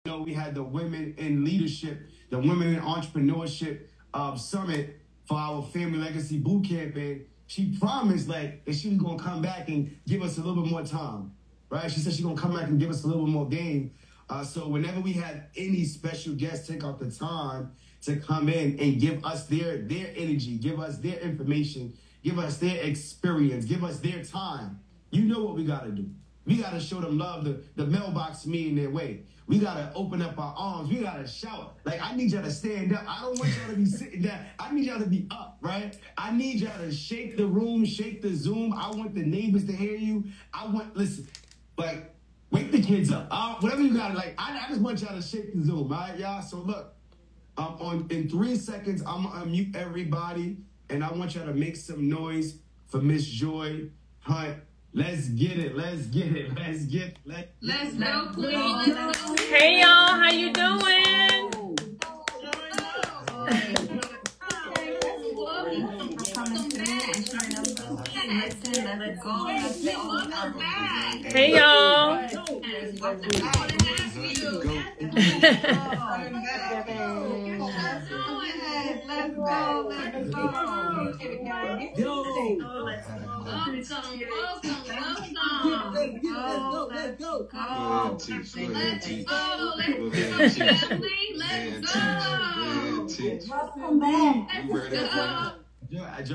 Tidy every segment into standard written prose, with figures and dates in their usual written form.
We had the Women in Leadership, the Women in Entrepreneurship Summit for our Family Legacy Boot Camp, and she promised that she was going to come back and give us a little bit more time, right? She said she's going to come back and give us a little bit more game. So whenever we had any special guests take out the time to come in and give us their energy, give us their information, give us their experience, give us their time, you know what we got to do. We got to show them love, the mailbox me in their way. We got to open up our arms. We got to shout. I need y'all to stand up. I don't want y'all to be sitting down. I need y'all to be up, right? I need y'all to shake the room, shake the Zoom. I want the neighbors to hear you. Listen, wake the kids up. Whatever you got, I just want y'all to shake the Zoom, all right, y'all? So look, in 3 seconds, I'm going to unmute everybody, and I want y'all to make some noise for Miss Joy Hunt. Let's get it. Let's go, Queen. Hey, y'all. How you doing? Hey, y'all.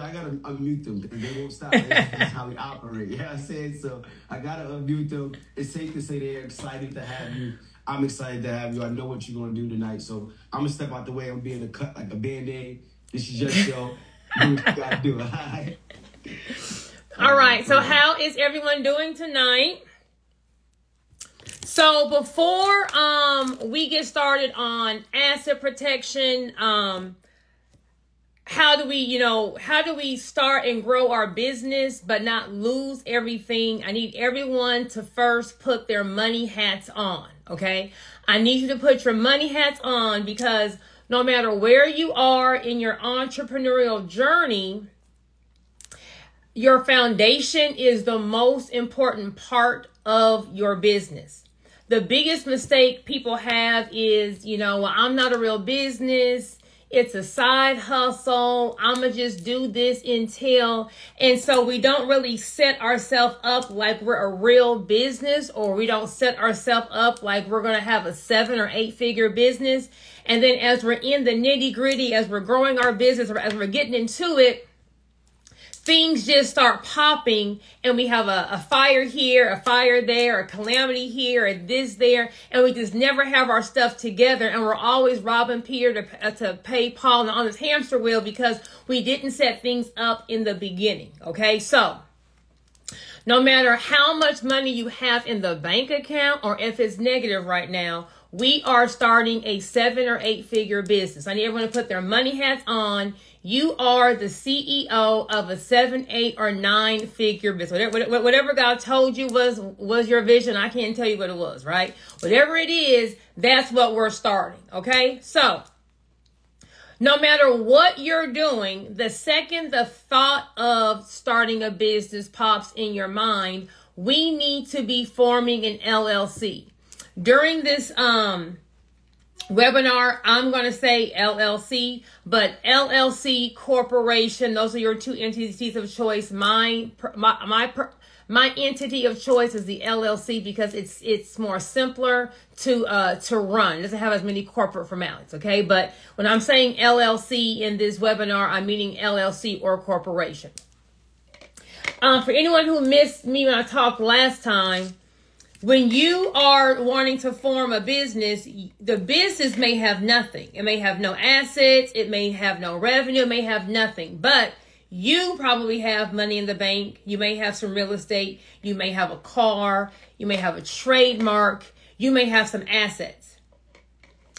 I gotta unmute them because they won't stop. That's how we operate. You know what I'm saying? So I gotta unmute them. It's safe to say they're excited to have you. I'm excited to have you. I know what you're gonna do tonight. So I'm gonna step out the way. I'm being cut like a band-aid. This is your show. Do what you gotta do. All right. So how is everyone doing tonight? So before we get started on asset protection, how do we start and grow our business but not lose everything? I need everyone to first put their money hats on, okay? I need you to put your money hats on because no matter where you are in your entrepreneurial journey, your foundation is the most important part of your business. The biggest mistake people have is, I'm not a real business. It's a side hustle. I'm going to just do this until. And so we don't really set ourselves up like we're a real business, or we don't set ourselves up like we're going to have a 7 or 8 figure business. And then as we're in the nitty gritty, as we're growing our business, or as we're getting into it, things just start popping and we have a fire here, a fire there, a calamity here, a this there, and we just never have our stuff together, and we're always robbing Peter to pay Paul on this hamster wheel because we didn't set things up in the beginning, okay? So no matter how much money you have in the bank account or if it's negative right now, we are starting a 7 or 8 figure business. I need everyone to put their money hats on. You are the CEO of a 7, 8, or 9 figure business. Whatever God told you was your vision. I can't tell you what it was, right? Whatever it is, that's what we're starting. Okay. So no matter what you're doing, the second the thought of starting a business pops in your mind, we need to be forming an LLC. During this webinar, I'm going to say LLC, but LLC corporation, those are your 2 entities of choice. My entity of choice is the LLC because it's more simpler to run. It doesn't have as many corporate formalities, okay? But when I'm saying LLC in this webinar, I'm meaning LLC or corporation. For anyone who missed me when I talked last time, when you are wanting to form a business, the business may have nothing. It may have no assets. It may have no revenue. It may have nothing. But you probably have money in the bank. You may have some real estate. You may have a car. You may have a trademark. You may have some assets.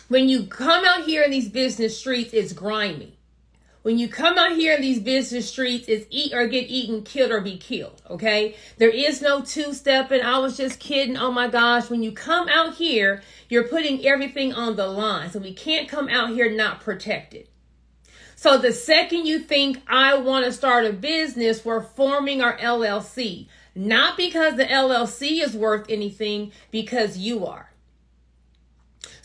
When you come out here in these business streets, it's grimy. When you come out here in these business streets, it's eat or get eaten, killed or be killed, okay? There is no two-stepping. I was just kidding. Oh, my gosh. When you come out here, you're putting everything on the line. So we can't come out here not protected. So the second you think, I want to start a business, we're forming our LLC. Not because the LLC is worth anything, because you are.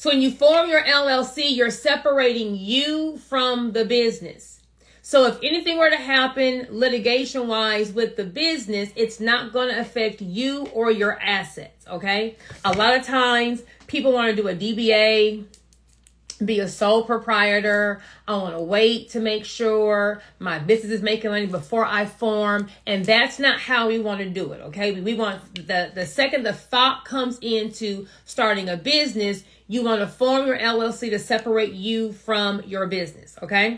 So when you form your LLC, you're separating you from the business. So if anything were to happen litigation-wise with the business, it's not going to affect you or your assets, okay? A lot of times, people want to do a DBA, be a sole proprietor. I want to wait to make sure my business is making money before I form. And that's not how we want to do it, okay? We want the second the thought comes into starting a business, you want to form your LLC to separate you from your business, okay?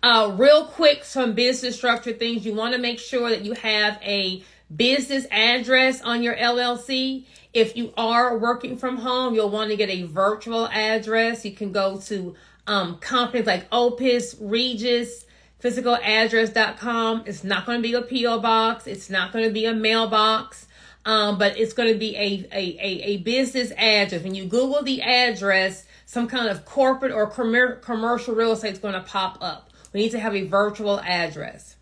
Real quick, some business structure things. You want to make sure that you have a business address on your LLC. If you are working from home, you'll want to get a virtual address. You can go to companies like Opus, Regis, physicaladdress.com. It's not going to be a P.O. box. It's not going to be a mailbox, but it's going to be a business address. When you Google the address, some kind of corporate or commercial real estate is going to pop up. We need to have a virtual address.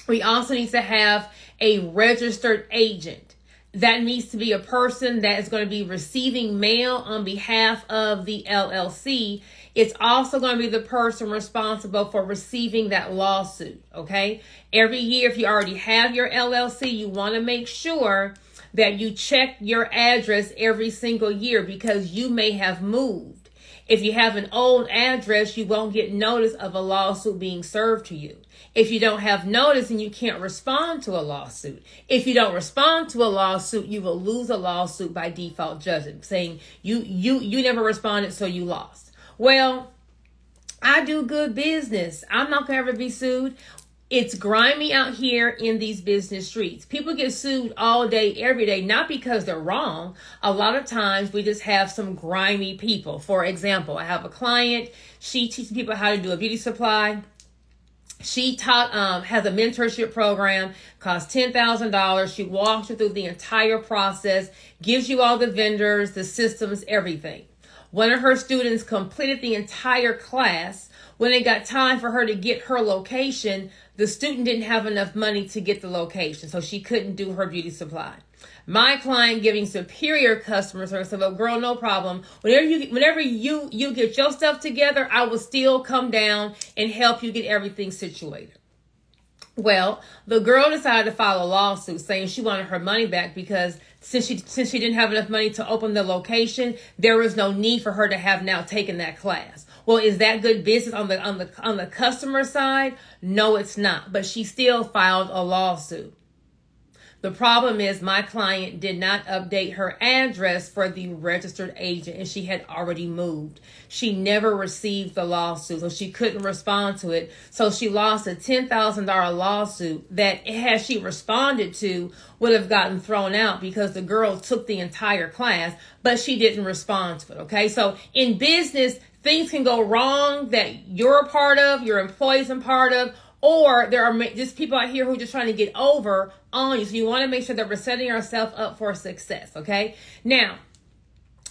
We also need to have a registered agent. That needs to be a person that is going to be receiving mail on behalf of the LLC. It's also going to be the person responsible for receiving that lawsuit, okay? Every year, if you already have your LLC, you want to make sure that you check your address every single year because you may have moved. If you have an old address, you won't get notice of a lawsuit being served to you. If you don't have notice, then you can't respond to a lawsuit. If you don't respond to a lawsuit, you will lose a lawsuit by default judgment, saying you never responded, so you lost. Well, I do good business. I'm not going to ever be sued. It's grimy out here in these business streets. People get sued all day, every day, not because they're wrong. A lot of times we just have some grimy people. For example, I have a client. She teaches people how to do a beauty supply. She has a mentorship program, costs $10,000. She walks you through the entire process, gives you all the vendors, the systems, everything. One of her students completed the entire class. When it got time for her to get her location, the student didn't have enough money to get the location, so she couldn't do her beauty supply. My client, giving superior customer service, said, well, girl, no problem. Whenever you get your stuff together, I will still come down and help you get everything situated. Well, the girl decided to file a lawsuit saying she wanted her money back because since she didn't have enough money to open the location, there was no need for her to have now taken that class. Well, is that good business on the customer side? No, it's not. But she still filed a lawsuit. The problem is my client did not update her address for the registered agent, and she had already moved. She never received the lawsuit, so she couldn't respond to it. So she lost a $10,000 lawsuit that, had she responded to, would have gotten thrown out because the girl took the entire class, but she didn't respond to it, okay? So in business, things can go wrong that you're a part of, your employees are part of, or there are just people out here who are just trying to get over on you. So you want to make sure that we're setting ourselves up for success, okay? Now,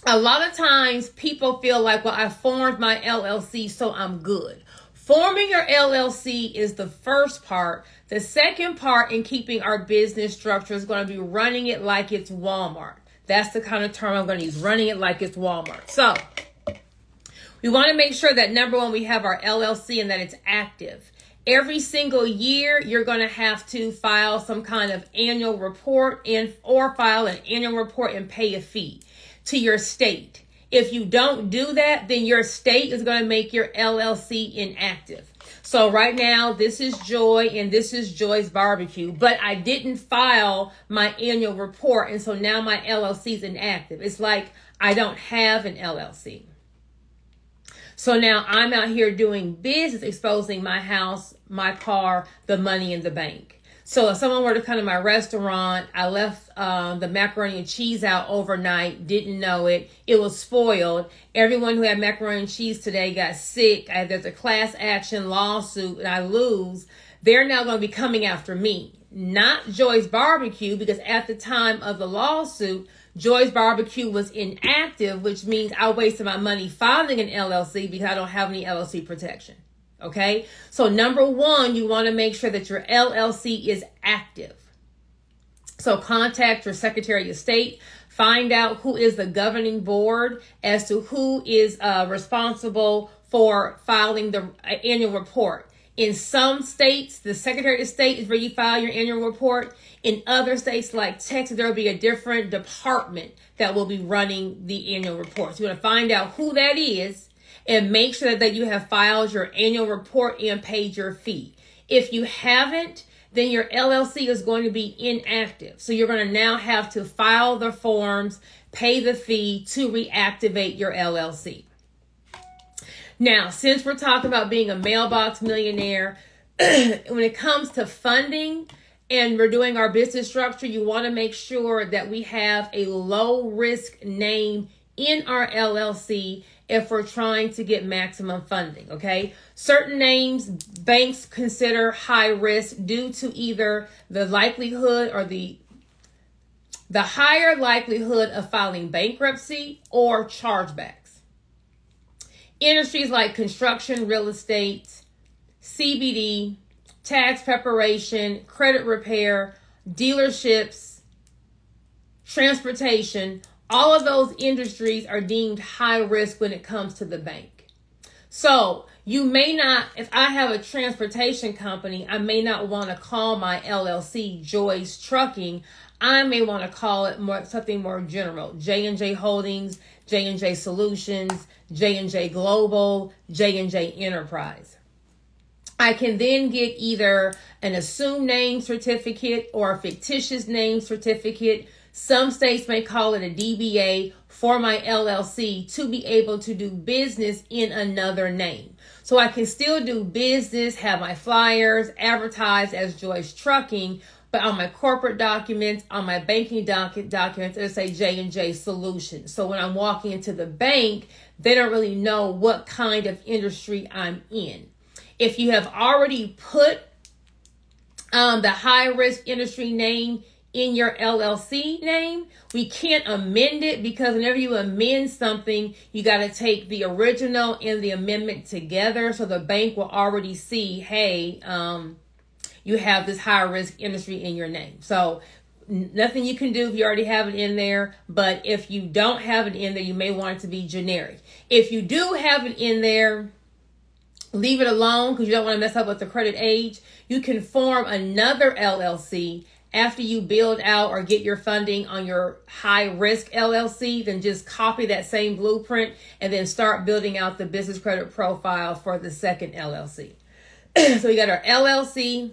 a lot of times people feel like, well, I formed my LLC, so I'm good. Forming your LLC is the first part. The second part in keeping our business structure is going to be running it like it's Walmart. That's the kind of term I'm going to use, running it like it's Walmart. So we want to make sure that, number one, we have our LLC and that it's active. Every single year, you're going to have to file some kind of annual report or file an annual report and pay a fee to your state. If you don't do that, then your state is going to make your LLC inactive. So right now, this is Joy and this is Joy's Barbecue, but I didn't file my annual report, and so now my LLC is inactive. It's like I don't have an LLC. So now I'm out here doing business, exposing my house, my car, the money in the bank. So if someone were to come to my restaurant, I left the macaroni and cheese out overnight, didn't know it. It was spoiled. Everyone who had macaroni and cheese today got sick. There's a class action lawsuit and I lose. They're now going to be coming after me, not Joy's Barbecue, because at the time of the lawsuit, Joy's Barbecue was inactive, which means I wasted my money filing an LLC because I don't have any LLC protection. Okay? So number one, you want to make sure that your LLC is active. So contact your Secretary of State, find out who is the governing board as to who is responsible for filing the annual report. In some states, the Secretary of State is where you file your annual report. In other states like Texas, there will be a different department that will be running the annual report. So you want to find out who that is and make sure that you have filed your annual report and paid your fee. If you haven't, then your LLC is going to be inactive. So you're going to now have to file the forms, pay the fee to reactivate your LLC. Now, since we're talking about being a mailbox millionaire, when it comes to funding and we're doing our business structure, you want to make sure that we have a low risk name in our LLC if we're trying to get maximum funding, okay? Certain names banks consider high risk due to either the likelihood or the higher likelihood of filing bankruptcy or chargebacks. Industries like construction, real estate, CBD, tax preparation, credit repair, dealerships, transportation, all of those industries are deemed high risk when it comes to the bank. So you may not, if I have a transportation company, I may not want to call my LLC Joy's Trucking. I may want to call it something more general. J&J Holdings, J&J Solutions, J&J Global, J&J Enterprise. I can then get either an assumed name certificate or a fictitious name certificate. Some states may call it a DBA for my LLC to be able to do business in another name. So I can still do business, have my flyers, advertise as Joy's Trucking, but on my corporate documents, on my banking documents, it'll say J&J Solutions. So when I'm walking into the bank, they don't really know what kind of industry I'm in. If you have already put the high risk industry name in your LLC name, we can't amend it, because whenever you amend something, you got to take the original and the amendment together. So the bank will already see, hey, you have this high risk industry in your name. So nothing you can do if you already have it in there. But if you don't have it in there, you may want it to be generic. If you do have it in there, leave it alone, because you don't want to mess up with the credit age. You can form another LLC after you build out or get your funding on your high risk LLC. Then just copy that same blueprint and then start building out the business credit profile for the second LLC. So we got our LLC.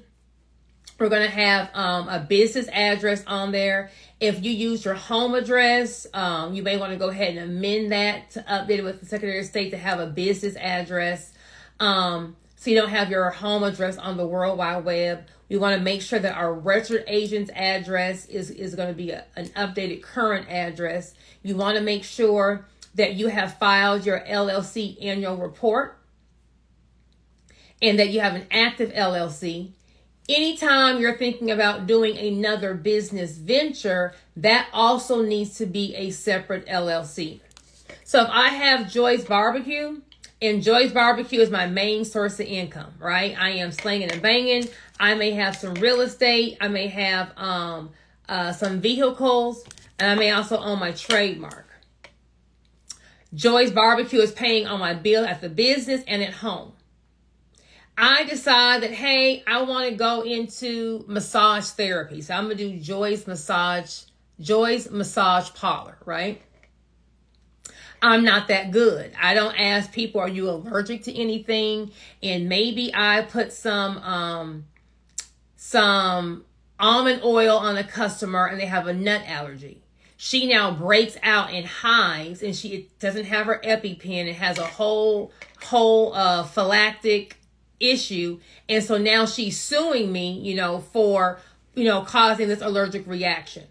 We're going to have a business address on there. If you use your home address, you may want to go ahead and amend that to update it with the Secretary of State to have a business address. So you don't have your home address on the World Wide Web. We want to make sure that our registered agent's address is going to be an updated current address. You want to make sure that you have filed your LLC annual report and that you have an active LLC. Anytime you're thinking about doing another business venture, that also needs to be a separate LLC. So if I have Joy's Barbecue, and Joy's Barbecue is my main source of income, right? I am slinging and banging. I may have some real estate. I may have some vehicles, and I may also own my trademark. Joy's Barbecue is paying on my bill at the business and at home. I decide that, hey, I want to go into massage therapy. So I'm going to do Joy's Massage Parlor, right? I'm not that good. I don't ask people, are you allergic to anything? And maybe I put some almond oil on a customer and they have a nut allergy. She now breaks out in hives, and she doesn't have her EpiPen. It has a whole phylactic issue. And so now she's suing me, for, causing this allergic reaction.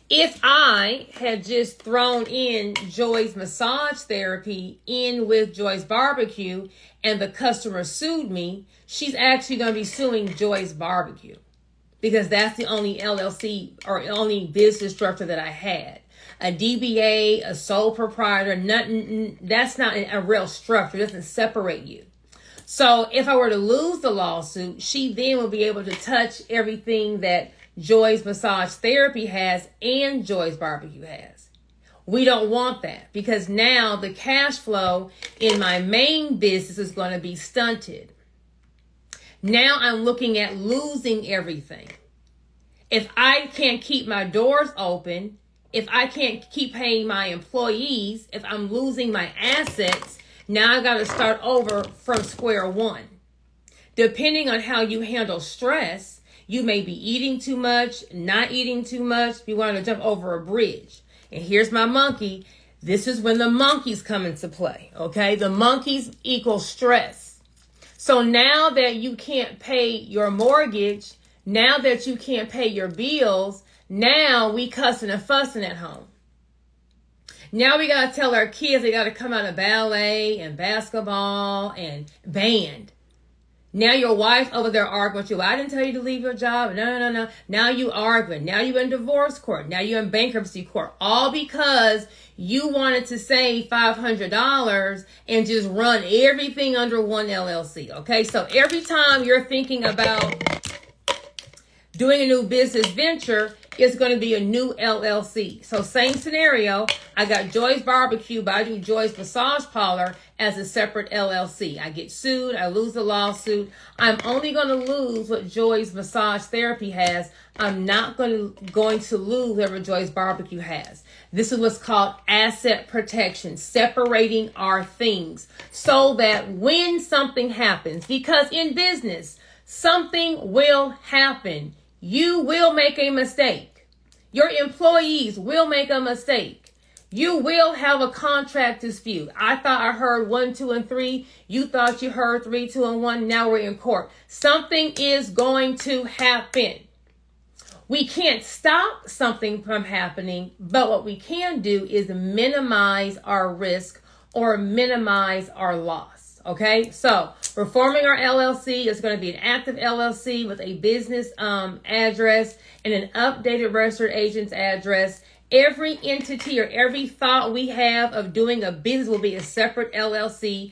If I had just thrown in Joy's Massage Therapy in with Joy's Barbecue and the customer sued me, she's actually going to be suing Joy's Barbecue, because that's the only LLC or only business structure that I had. A DBA, a sole proprietor, that's not a real structure. It doesn't separate you. So if I were to lose the lawsuit, she then will be able to touch everything that Joy's Massage Therapy has and Joy's Barbecue has. We don't want that, because now the cash flow in my main business is going to be stunted. Now I'm looking at losing everything. If I can't keep my doors open, if I can't keep paying my employees, if I'm losing my assets, now I got to start over from square one. Depending on how you handle stress, you may be eating too much, not eating too much. You want to jump over a bridge. And here's my monkey. This is when the monkeys come into play, okay? The monkeys equal stress. So now that you can't pay your mortgage, now that you can't pay your bills, now we cussing and fussing at home. Now we got to tell our kids they got to come out of ballet and basketball and band. Now your wife over there arguing with you. I didn't tell you to leave your job. No. Now you arguing. Now you in divorce court. Now you in bankruptcy court. All because you wanted to save $500 and just run everything under one LLC. Okay, so every time you're thinking about doing a new business venture, it's going to be a new LLC. So same scenario. I got Joy's Barbecue, but I do Joy's Massage Parlor as a separate LLC. I get sued. I lose the lawsuit. I'm only going to lose what Joy's Massage Therapy has. I'm not going to lose whatever Joy's Barbecue has. This is what's called asset protection, separating our things so that when something happens, because in business, something will happen. You will make a mistake. Your employees will make a mistake. You will have a contract dispute. I thought I heard 1, 2, and 3. You thought you heard 3, 2, and 1. Now we're in court. Something is going to happen. We can't stop something from happening, but what we can do is minimize our risk or minimize our loss. Okay, so we're forming our LLC. It's going to be an active LLC with a business address and an updated registered agent's address. Every entity or every thought we have of doing a business will be a separate LLC.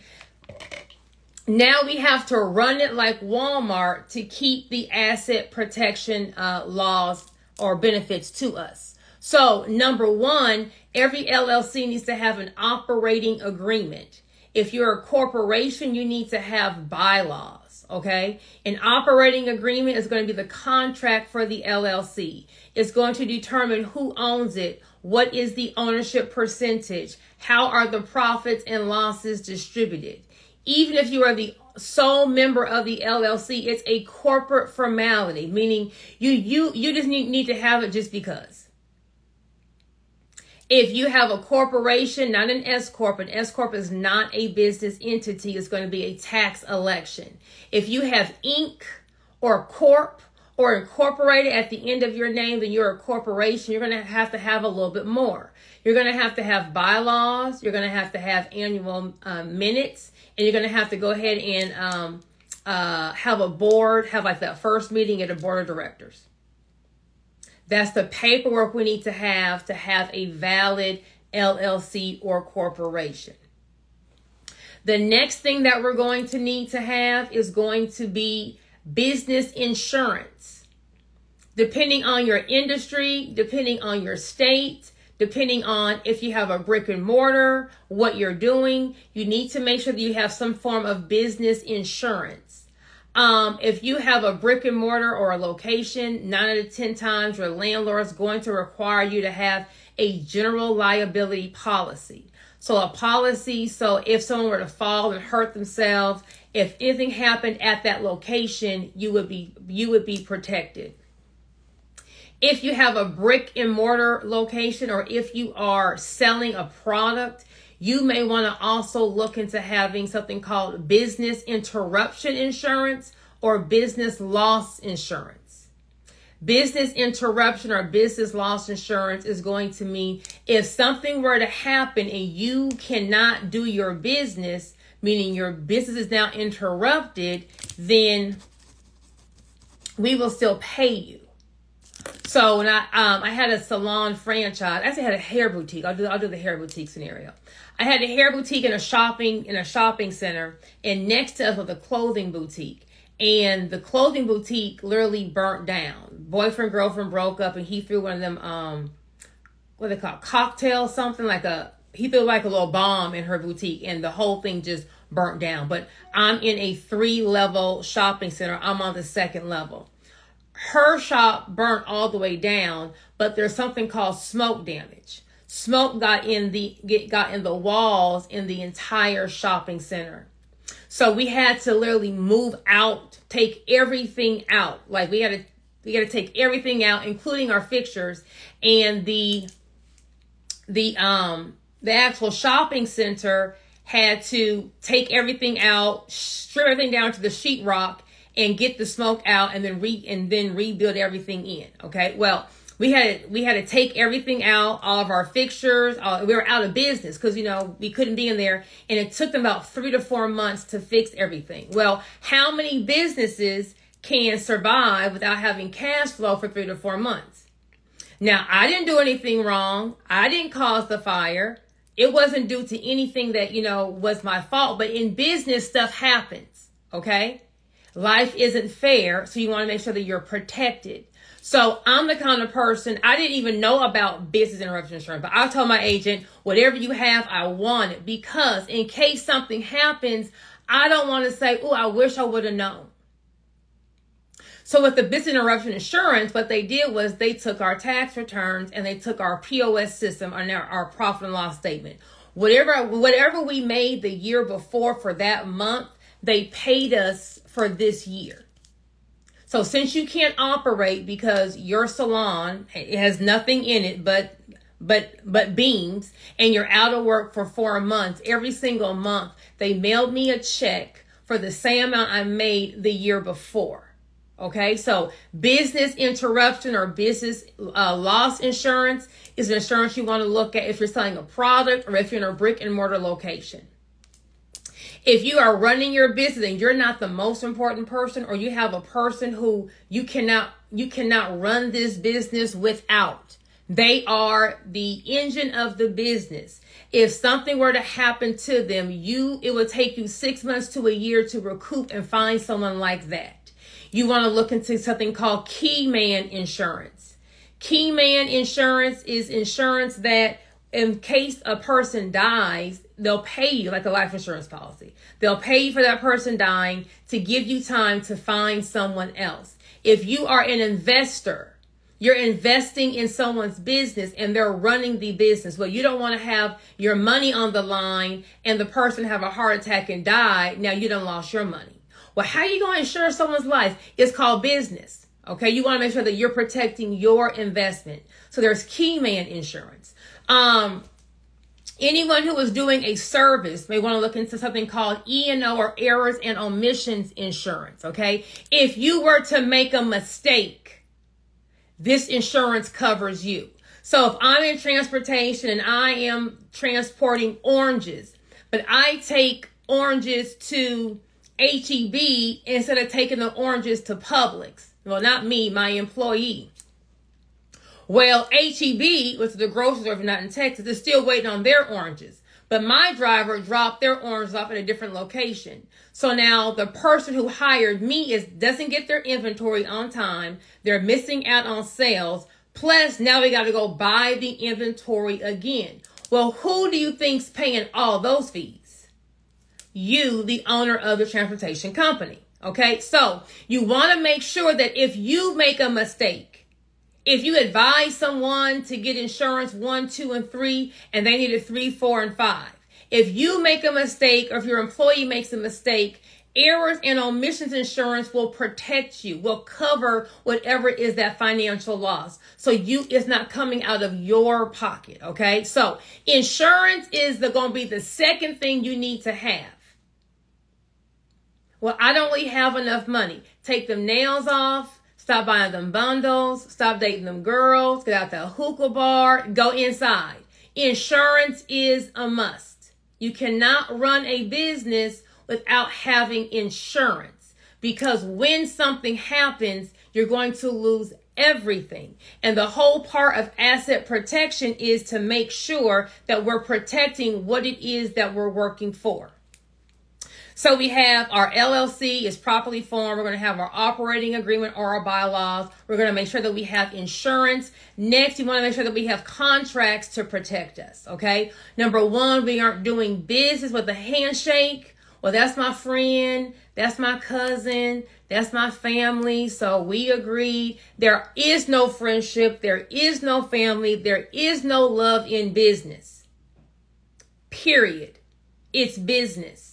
Now we have to run it like Walmart to keep the asset protection laws or benefits to us. So number one, every LLC needs to have an operating agreement. If you're a corporation, you need to have bylaws, okay? An operating agreement is going to be the contract for the LLC. It's going to determine who owns it, what is the ownership percentage, how are the profits and losses distributed. Even if you are the sole member of the LLC, it's a corporate formality, meaning you just need to have it just because. If you have a corporation, not an S-Corp is not a business entity. It's going to be a tax election. If you have Inc. or Corp or incorporated at the end of your name, then you're a corporation. You're going to have a little bit more. You're going to have bylaws. You're going to have annual minutes. And you're going to have to go ahead and have a board, have like that first meeting at a board of directors. That's the paperwork we need to have a valid LLC or corporation. The next thing that we're going to need to have is going to be business insurance. Depending on your industry, depending on your state, depending on if you have a brick and mortar, what you're doing, you need to make sure that you have some form of business insurance. If you have a brick and mortar or a location, 9 out of 10 times your landlord is going to require you to have a general liability policy. So a policy, so if someone were to fall and hurt themselves, if anything happened at that location, you would be protected. If you have a brick and mortar location, or if you are selling a product, you may want to also look into having something called business interruption insurance or business loss insurance. Business interruption or business loss insurance is going to mean if something were to happen and you cannot do your business, meaning your business is now interrupted, then we will still pay you. So when I had a salon franchise, I actually had a hair boutique. I'll do the hair boutique scenario. I had a hair boutique in a shopping center, and next to us was a clothing boutique. And the clothing boutique literally burnt down. Boyfriend, girlfriend broke up, and he threw one of them what they call cocktail, something like he threw like a little bomb in her boutique and the whole thing just burnt down. But I'm in a 3-level shopping center. I'm on the 2nd level. Her shop burnt all the way down, but there's something called smoke damage. Smoke got in the walls in the entire shopping center. So we had to literally move out, take everything out. Like we got to take everything out, including our fixtures, and the actual shopping center had to take everything out, strip everything down to the sheetrock, and get the smoke out, and then rebuild everything in. Okay. Well, we had to take everything out, all of our fixtures. We were out of business because, we couldn't be in there, and it took them about 3 to 4 months to fix everything. Well, how many businesses can survive without having cash flow for 3 to 4 months? Now, I didn't do anything wrong. I didn't cause the fire. It wasn't due to anything that, was my fault. But in business, stuff happens. Okay. Life isn't fair, so you want to make sure that you're protected. So I'm the kind of person, I didn't even know about business interruption insurance, but I told my agent, whatever you have, I want it, because in case something happens, I don't want to say, oh, I wish I would have known. So with the business interruption insurance, what they did was they took our tax returns and they took our POS system and our profit and loss statement. Whatever we made the year before for that month, they paid us for this year. So since you can't operate because your salon, it has nothing in it but beams, and you're out of work for 4 months, every single month they mailed me a check for the same amount I made the year before. Okay, so business interruption or business loss insurance is an insurance you want to look at if you're selling a product or if you're in a brick and mortar location. If you are running your business and you're not the most important person, or you have a person who you cannot run this business without, they are the engine of the business. If something were to happen to them, it would take you 6 months to a year to recoup and find someone like that. You want to look into something called key man insurance. Key man insurance is insurance that in case a person dies, they'll pay you like a life insurance policy. They'll pay you for that person dying to give you time to find someone else. If you are an investor, you're investing in someone's business and they're running the business. Well, you don't want to have your money on the line and the person have a heart attack and die. Now you done lost your money. Well, how are you going to insure someone's life? It's called business. Okay. You want to make sure that you're protecting your investment. So there's key man insurance. Anyone who is doing a service may want to look into something called E&O or errors and omissions insurance. Okay. If you were to make a mistake, this insurance covers you. So if I'm in transportation and I am transporting oranges, but I take oranges to HEB instead of taking the oranges to Publix. Well, not me, my employee. Well, HEB, which is the grocery store if you're not in Texas, is still waiting on their oranges. But my driver dropped their oranges off at a different location. So now the person who hired me doesn't get their inventory on time. They're missing out on sales. Plus, now we got to go buy the inventory again. Well, who do you think's paying all those fees? You, the owner of the transportation company. Okay, so you want to make sure that if you make a mistake, if you advise someone to get insurance 1, 2, and 3, and they need a 3, 4, and 5, if you make a mistake or if your employee makes a mistake, errors and omissions insurance will protect you, will cover whatever is that financial loss. So it's not coming out of your pocket. Okay, so insurance is going to be the second thing you need to have. Well, I don't really have enough money. Take them nails off. Stop buying them bundles. Stop dating them girls. Get out the hookah bar. Go inside. Insurance is a must. You cannot run a business without having insurance, because when something happens, you're going to lose everything. And the whole part of asset protection is to make sure that we're protecting what it is that we're working for. So we have our LLC is properly formed. We're going to have our operating agreement or our bylaws. We're going to make sure that we have insurance. Next, we want to make sure that we have contracts to protect us, okay? Number one, we aren't doing business with a handshake. Well, that's my friend. That's my cousin. That's my family. So we agreed. There is no friendship. There is no family. There is no love in business. Period. It's business.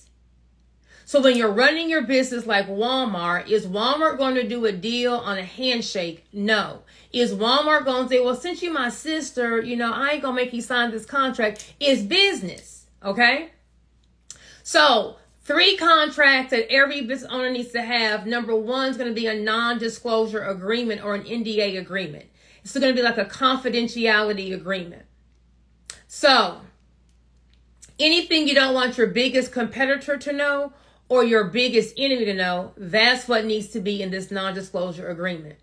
So when you're running your business like Walmart, is Walmart going to do a deal on a handshake? No. Is Walmart going to say, well, since you're my sister, you know, I ain't going to make you sign this contract? It's business, okay? So 3 contracts that every business owner needs to have. Number one is going to be a non-disclosure agreement or an NDA agreement. It's going to be like a confidentiality agreement. So anything you don't want your biggest competitor to know or your biggest enemy to know, that's what needs to be in this non-disclosure agreement.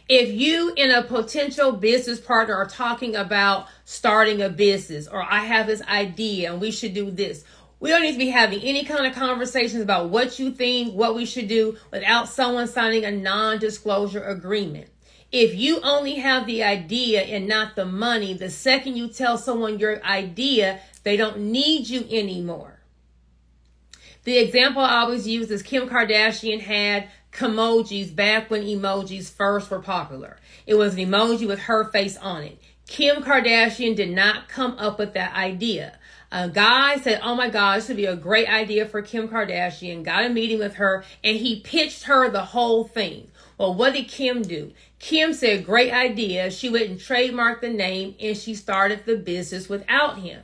If you and a potential business partner are talking about starting a business, or I have this idea and we should do this, we don't need to be having any kind of conversations about what you think, what we should do without someone signing a non-disclosure agreement. If you only have the idea and not the money, the second you tell someone your idea, they don't need you anymore. The example I always use is Kim Kardashian had Kimojis back when emojis first were popular. It was an emoji with her face on it. Kim Kardashian did not come up with that idea. A guy said, oh my God, this would be a great idea for Kim Kardashian, got a meeting with her, and he pitched her the whole thing. Well, what did Kim do? Kim said, great idea. She went and trademarked the name, and she started the business without him.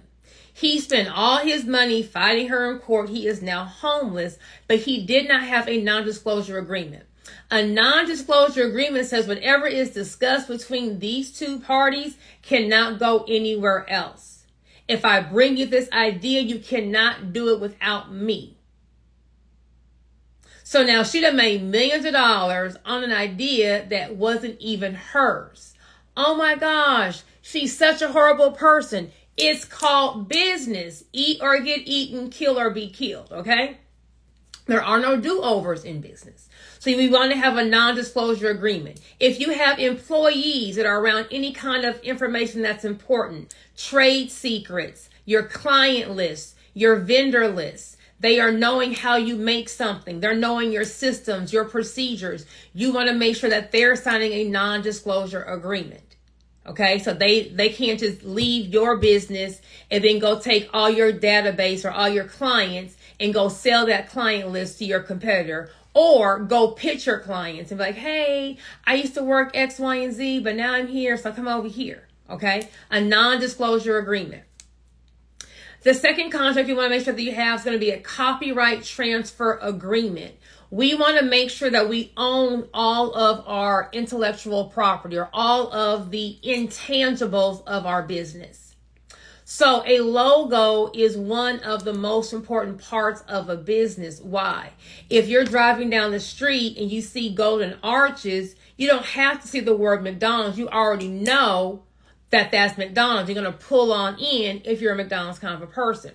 He spent all his money fighting her in court. He is now homeless, but he did not have a non-disclosure agreement. A non-disclosure agreement says whatever is discussed between these two parties cannot go anywhere else. If I bring you this idea, you cannot do it without me. So now she done made millions of dollars on an idea that wasn't even hers. Oh my gosh, she's such a horrible person. It's called business. Eat or get eaten, kill or be killed, okay? There are no do-overs in business. So we want to have a non-disclosure agreement. If you have employees that are around any kind of information that's important, trade secrets, your client list, your vendor list, they are knowing how you make something. They're knowing your systems, your procedures. You want to make sure that they're signing a non-disclosure agreement. Okay, so they can't just leave your business and then go take all your database or all your clients and go sell that client list to your competitor, or go pitch your clients and be like, hey, I used to work X, Y, and Z, but now I'm here, so come over here. Okay, a non-disclosure agreement. The second contract you want to make sure that you have is going to be a copyright transfer agreement. We want to make sure that we own all of our intellectual property or all of the intangibles of our business. So a logo is one of the most important parts of a business. Why? If you're driving down the street and you see golden arches, you don't have to see the word McDonald's. You already know that that's McDonald's. You're going to pull on in if you're a McDonald's kind of a person.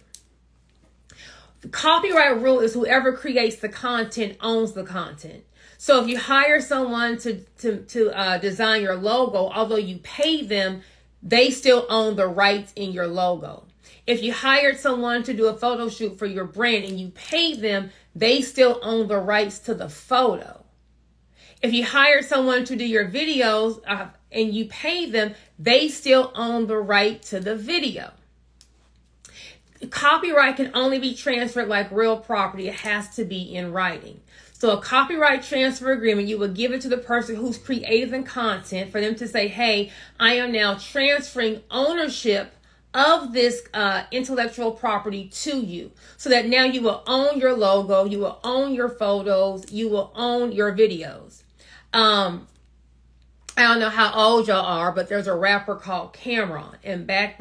The copyright rule is whoever creates the content owns the content. So if you hire someone to design your logo, although you pay them, they still own the rights in your logo. If you hired someone to do a photo shoot for your brand and you pay them, they still own the rights to the photo. If you hired someone to do your videos and you pay them, they still own the right to the video. Copyright can only be transferred like real property. It has to be in writing. So a copyright transfer agreement, you would give it to the person who's created the content for them to say, hey, I am now transferring ownership of this intellectual property to you, so that now you will own your logo, you will own your photos, you will own your videos. I don't know how old y'all are, but there's a rapper called Cameron, and back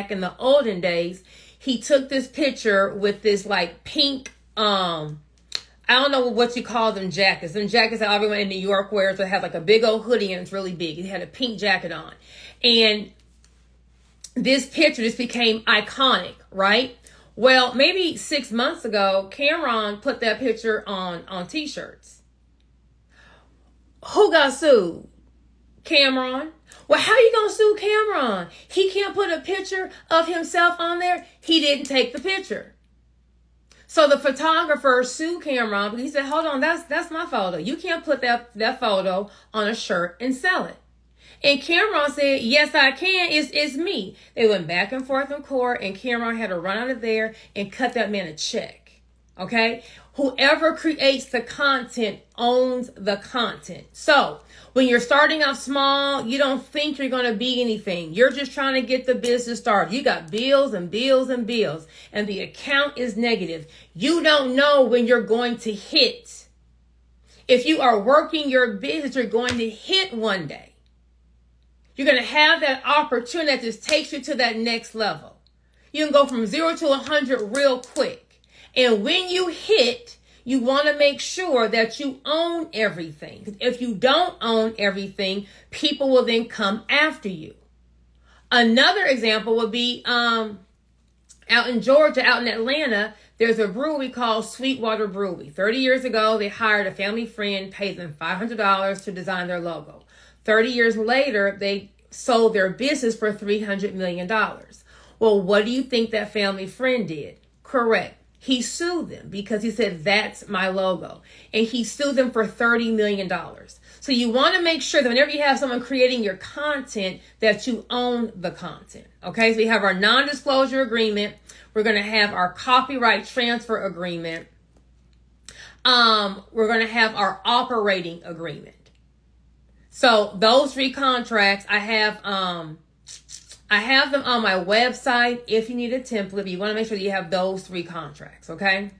in the olden days, he took this picture with this like pink, I don't know what you call them jackets. Them jackets that everyone in New York wears that have like a big old hoodie and it's really big. He had a pink jacket on. And this picture just became iconic, right? Well, maybe 6 months ago, Cameron put that picture on t-shirts. Who got sued? Cameron. Well, how you gonna sue Cameron? He can't put a picture of himself on there. He didn't take the picture. So the photographer sued Cameron, but he said, hold on, that's my photo. You can't put that photo on a shirt and sell it. And Cameron said, yes, I can. It's me. They went back and forth in court, and Cameron had to run out of there and cut that man a check. Okay? Whoever creates the content owns the content. So when you're starting off small, you don't think you're going to be anything. You're just trying to get the business started. You got bills and bills and bills, and the account is negative. You don't know when you're going to hit. If you are working your business, you're going to hit one day. You're going to have that opportunity that just takes you to that next level. You can go from 0 to 100 real quick. And when you hit, you want to make sure that you own everything. If you don't own everything, people will then come after you. Another example would be out in Georgia, out in Atlanta, there's a brewery called Sweetwater Brewery. 30 years ago, they hired a family friend, paid them $500 to design their logo. 30 years later, they sold their business for $300 million. Well, what do you think that family friend did? Correct. He sued them because he said, that's my logo. And he sued them for $30 million. So you want to make sure that whenever you have someone creating your content, that you own the content. Okay, so we have our non-disclosure agreement. We're going to have our copyright transfer agreement. We're going to have our operating agreement. So those 3 contracts, I have them on my website. If you need a template, you want to make sure that you have those 3 contracts, okay?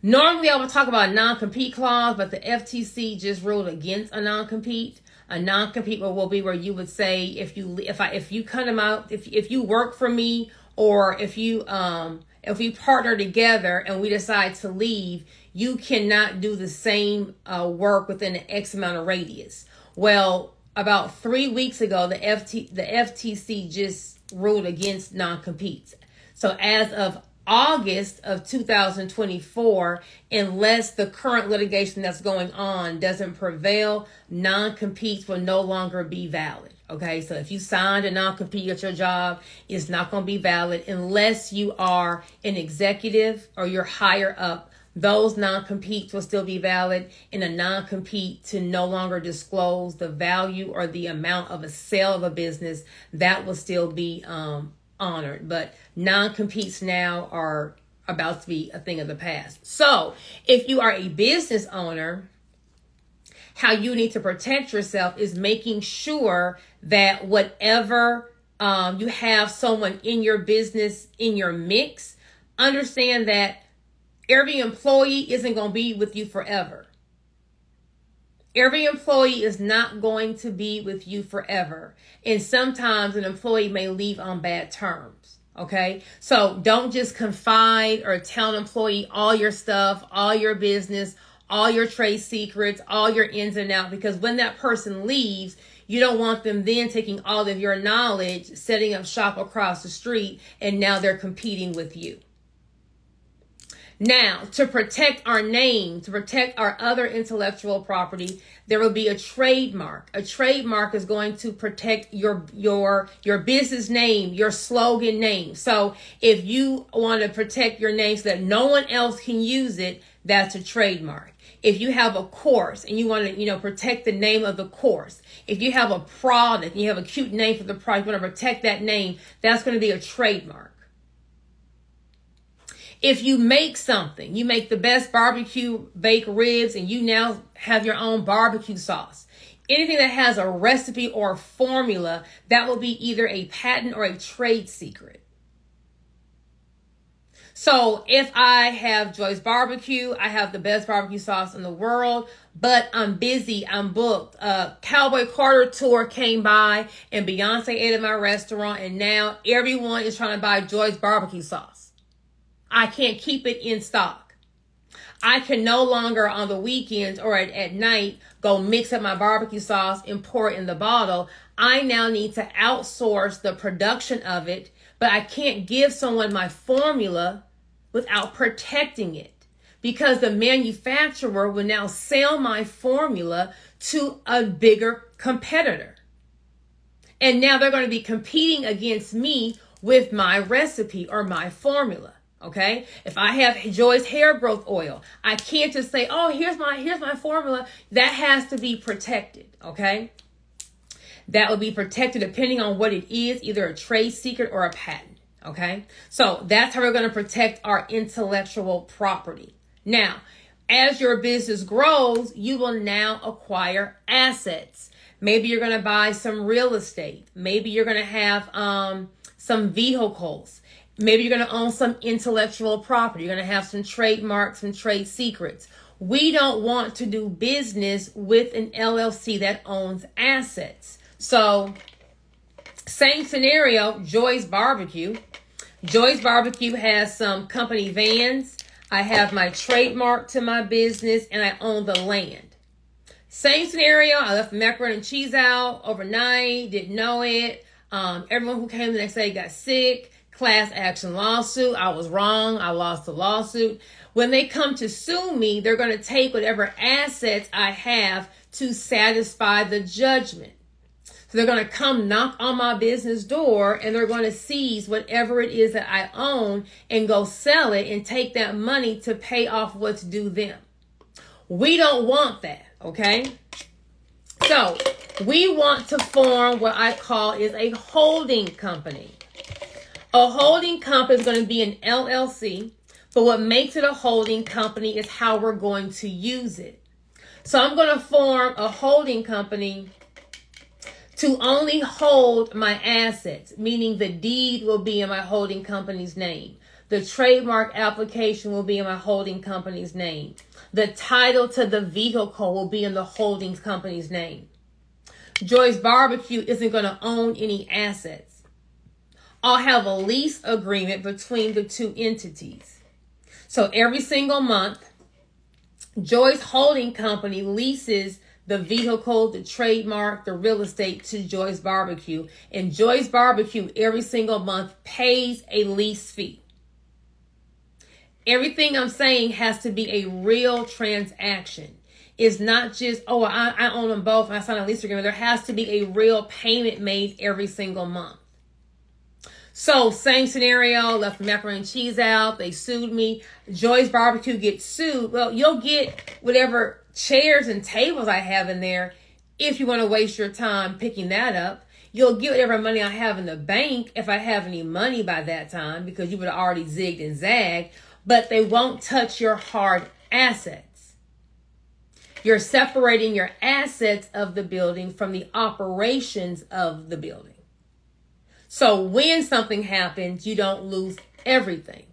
Normally, I would talk about a non-compete clause, but the FTC just ruled against a non-compete. A non-compete will be where you would say, if you cut them out, if you work for me, or if we partner together and we decide to leave, you cannot do the same work within an X amount of radius. Well, about 3 weeks ago, the FTC just ruled against non-competes. So as of August of 2024, unless the current litigation that's going on doesn't prevail, non-competes will no longer be valid. Okay, so if you signed a non-compete at your job, it's not going to be valid unless you are an executive or you're higher up. Those non-competes will still be valid, and a non-compete to no longer disclose the value or the amount of a sale of a business, that will still be honored. But non-competes now are about to be a thing of the past. So if you are a business owner, how you need to protect yourself is making sure that whatever you have someone in your business, in your mix, understand that every employee isn't going to be with you forever. Every employee is not going to be with you forever. And sometimes an employee may leave on bad terms. Okay, so don't just confide or tell an employee all your stuff, all your business, all your trade secrets, all your ins and outs, because when that person leaves, you don't want them then taking all of your knowledge, setting up shop across the street, and now they're competing with you. Now, to protect our name, to protect our other intellectual property, there will be a trademark. A trademark is going to protect your business name, your slogan name. So if you want to protect your name so that no one else can use it, that's a trademark. If you have a course and you want to, protect the name of the course. If you have a product and you have a cute name for the product, you want to protect that name, that's going to be a trademark. If you make something, you make the best barbecue baked ribs and you now have your own barbecue sauce. Anything that has a recipe or a formula, that will be either a patent or a trade secret. So if I have Joy's Barbecue, I have the best barbecue sauce in the world, but I'm busy, I'm booked. Cowboy Carter tour came by and Beyonce ate at my restaurant, and now everyone is trying to buy Joy's Barbecue sauce. I can't keep it in stock. I can no longer on the weekends or at night go mix up my barbecue sauce and pour it in the bottle. I now need to outsource the production of it, but but I can't give someone my formula without protecting it, because the manufacturer will now sell my formula to a bigger competitor. And now they're going to be competing against me with my recipe or my formula. Okay. If I have Joy's hair growth oil, I can't just say, oh, here's my formula. That has to be protected. Okay. That will be protected depending on what it is, either a trade secret or a patent. Okay. So that's how we're going to protect our intellectual property. Now, as your business grows, you will now acquire assets. Maybe you're going to buy some real estate. Maybe you're going to have some vehicles. Maybe you're going to own some intellectual property. You're going to have some trademarks and trade secrets. We don't want to do business with an LLC that owns assets. So, same scenario, Joy's Barbecue. Joy's Barbecue has some company vans. I have my trademark to my business, and I own the land. Same scenario, I left the macaroni and cheese out overnight, didn't know it. Everyone who came the next day got sick. Class action lawsuit. I was wrong. I lost the lawsuit. When they come to sue me, they're going to take whatever assets I have to satisfy the judgment. So they're going to come knock on my business door, and they're going to seize whatever it is that I own and go sell it and take that money to pay off what's due them. We don't want that. Okay. So we want to form what I call is a holding company. A holding company is going to be an LLC, but what makes it a holding company is how we're going to use it. So I'm going to form a holding company to only hold my assets, meaning the deed will be in my holding company's name. The trademark application will be in my holding company's name. The title to the vehicle will be in the holding company's name. Joy's Barbecue isn't going to own any assets. I'll have a lease agreement between the two entities. So every single month, Joy's holding company leases the vehicle, the trademark, the real estate to Joy's Barbecue. And Joy's Barbecue every single month pays a lease fee. Everything I'm saying has to be a real transaction. It's not just, oh, I own them both and I signed a lease agreement. There has to be a real payment made every single month. So same scenario, left the macaroni and cheese out. They sued me. Joy's Barbecue gets sued. Well, you'll get whatever chairs and tables I have in there if you want to waste your time picking that up. You'll get whatever money I have in the bank if I have any money by that time, because you would have already zigged and zagged. But they won't touch your hard assets. You're separating your assets of the building from the operations of the building. So when something happens, you don't lose everything.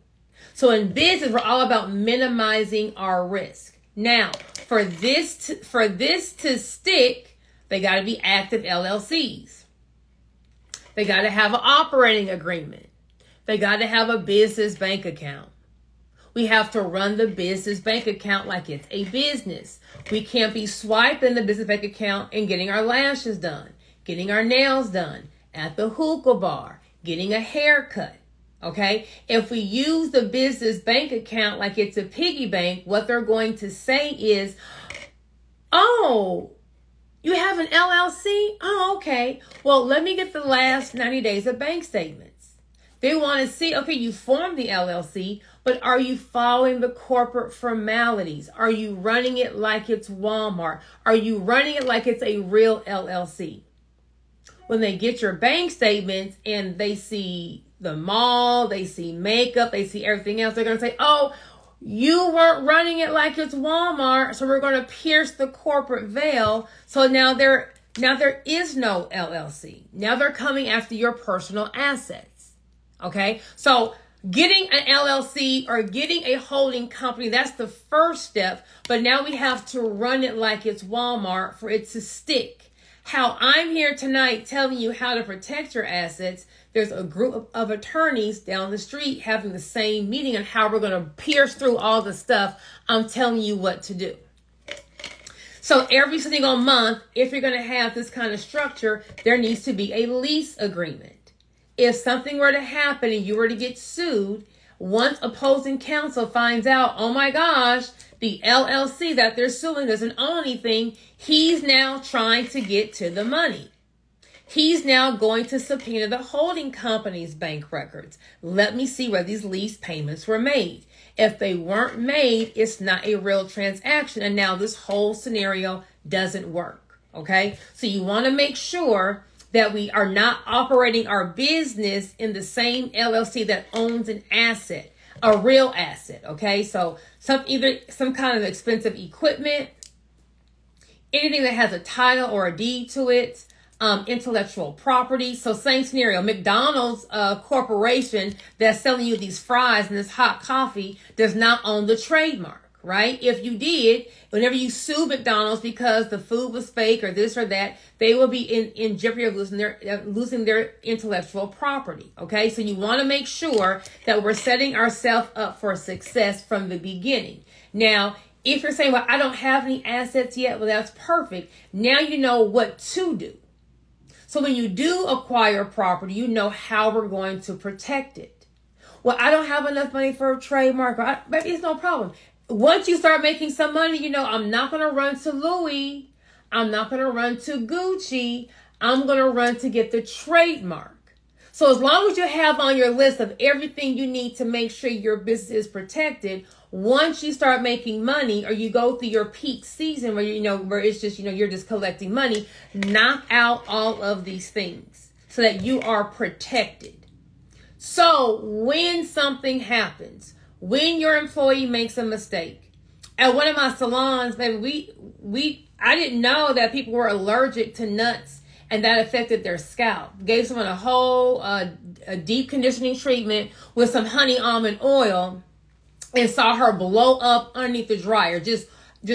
So in business, we're all about minimizing our risk. Now, for this to stick, they got to be active LLCs. They got to have an operating agreement. They got to have a business bank account. We have to run the business bank account like it's a business. We can't be swiping the business bank account and getting our lashes done, getting our nails done, at the hookah bar, getting a haircut. Okay. If we use the business bank account like it's a piggy bank, what they're going to say is, oh, you have an LLC? Oh, okay. Well, let me get the last 90 days of bank statements. They want to see, okay, you formed the LLC, but are you following the corporate formalities? Are you running it like it's Walmart? Are you running it like it's a real LLC? When they get your bank statements and they see the mall, they see makeup, they see everything else, they're going to say, oh, you weren't running it like it's Walmart, so we're going to pierce the corporate veil. So now there is no LLC. Now they're coming after your personal assets. Okay? So getting an LLC or getting a holding company, that's the first step. But now we have to run it like it's Walmart for it to stick. How I'm here tonight telling you how to protect your assets, there's a group of attorneys down the street having the same meeting on how we're going to pierce through all the stuff I'm telling you what to do. So every single month, if you're going to have this kind of structure, there needs to be a lease agreement. if something were to happen and you were to get sued, once opposing counsel finds out, oh my gosh, the LLC that they're suing doesn't own anything, he's now trying to get to the money. He's now going to subpoena the holding company's bank records. Let me see where these lease payments were made. If they weren't made, it's not a real transaction. And now this whole scenario doesn't work. Okay? So you want to make sure that we are not operating our business in the same LLC that owns an asset, a real asset. Okay? So either some kind of expensive equipment, anything that has a title or a deed to it, intellectual property. So same scenario, McDonald's corporation that's selling you these fries and this hot coffee does not own the trademark, right? If you did, whenever you sue McDonald's because the food was fake or this or that, they will be in jeopardy of losing their intellectual property. Okay, so you want to make sure that we're setting ourselves up for success from the beginning. Now, if you're saying, well, I don't have any assets yet, well, that's perfect. Now you know what to do. So when you do acquire property, you know how we're going to protect it. Well, I don't have enough money for a trademark. Maybe it's no problem. Once you start making some money, you know, I'm not going to run to Louis. I'm not going to run to Gucci. I'm going to run to get the trademark. So as long as you have on your list of everything you need to make sure your business is protected, once you start making money or you go through your peak season where it's just, you're just collecting money, knock out all of these things so that you are protected. So when something happens, when your employee makes a mistake, at one of my salons, baby, I didn't know that people were allergic to nuts and that affected their scalp. Gave someone a whole a deep conditioning treatment with some honey almond oil, and saw her blow up underneath the dryer, just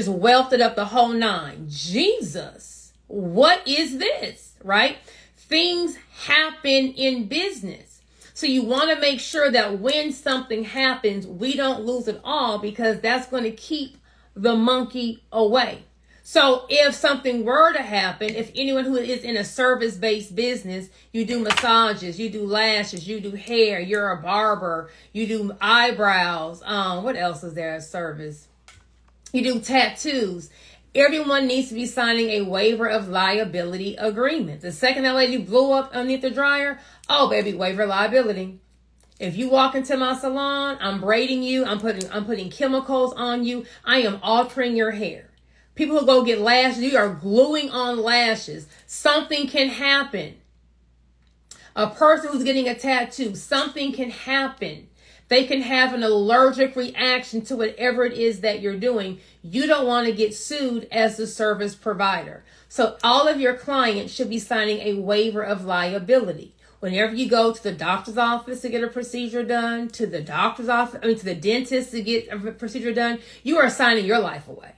welted up the whole nine. Jesus, what is this, right? Things happen in business. So you want to make sure that when something happens, we don't lose it all, because that's going to keep the monkey away. So if something were to happen, if anyone who is in a service-based business, you do massages, you do lashes, you do hair, you're a barber, you do eyebrows, what else is there as service? You do tattoos. Everyone needs to be signing a waiver of liability agreement. The second that lady blew up underneath the dryer, oh baby, waiver of liability. If you walk into my salon, I'm braiding you, I'm putting chemicals on you, I am altering your hair. People who go get lashes, you are gluing on lashes. Something can happen. A person who's getting a tattoo, something can happen. They can have an allergic reaction to whatever it is that you're doing. You don't want to get sued as the service provider. So all of your clients should be signing a waiver of liability. Whenever you go to the doctor's office to get a procedure done, to the dentist to get a procedure done, you are signing your life away.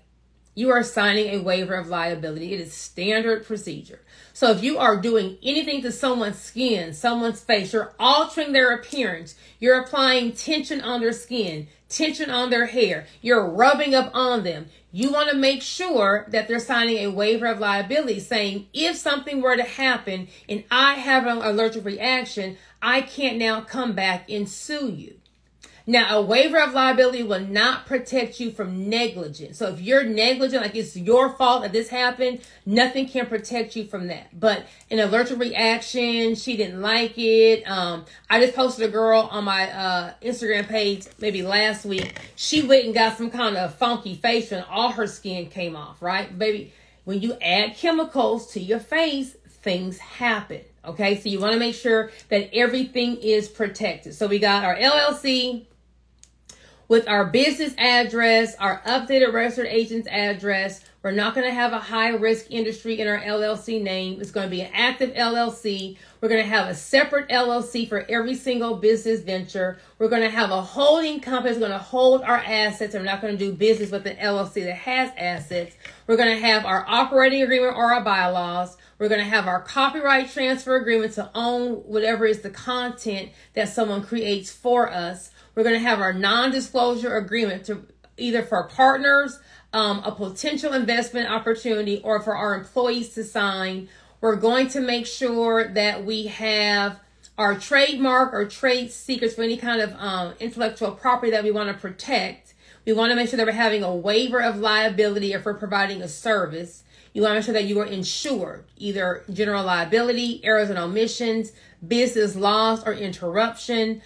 You are signing a waiver of liability. It is standard procedure. So if you are doing anything to someone's skin, someone's face, you're altering their appearance, you're applying tension on their skin, tension on their hair, you're rubbing up on them, you want to make sure that they're signing a waiver of liability saying, if something were to happen and I have an allergic reaction, I can't now come back and sue you. Now, a waiver of liability will not protect you from negligence. So if you're negligent, like it's your fault that this happened, nothing can protect you from that. But an allergic reaction, she didn't like it. I just posted a girl on my Instagram page maybe last week. She went and got some kind of funky facial and all her skin came off, right? Baby, when you add chemicals to your face, things happen. Okay, so you want to make sure that everything is protected. So we got our LLC with our business address, our updated registered agent's address. We're not going to have a high-risk industry in our LLC name. It's going to be an active LLC. We're going to have a separate LLC for every single business venture. We're going to have a holding company that's going to hold our assets. And we're not going to do business with an LLC that has assets. We're going to have our operating agreement or our bylaws. We're going to have our copyright transfer agreement to own whatever is the content that someone creates for us. We're going to have our non-disclosure agreement to either for partners, a potential investment opportunity, or for our employees to sign. We're going to make sure that we have our trademark or trade secrets for any kind of intellectual property that we want to protect. We want to make sure that we're having a waiver of liability if we're providing a service. You want to make sure that you are insured, either general liability, errors and omissions, business loss or interruption,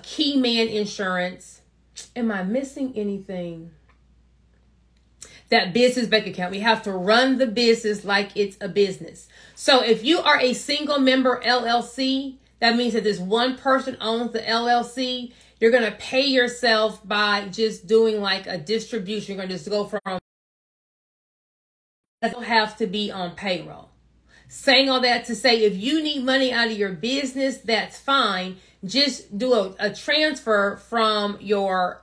key man insurance. Am I missing anything? That business bank account. We have to run the business like it's a business. So if you are a single member LLC, that means that this one person owns the LLC. You're going to pay yourself by just doing like a distribution. You're going to just go from, it don't have to be on payroll. Saying all that to say, if you need money out of your business, that's fine. Just do a transfer from your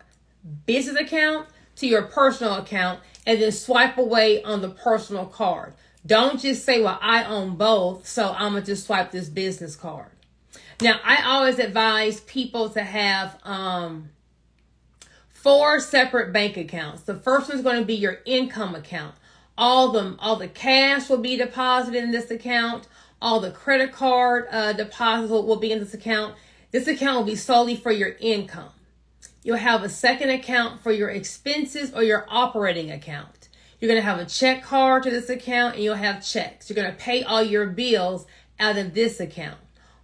business account to your personal account and then swipe away on the personal card. Don't just say, well, I own both, so I'm going to just swipe this business card. Now, I always advise people to have 4 separate bank accounts. The first one is going to be your income account. All the cash will be deposited in this account. All the credit card deposits will be in this account. This account will be solely for your income. You'll have a second account for your expenses or your operating account. You're going to have a check card to this account and you'll have checks. You're going to pay all your bills out of this account.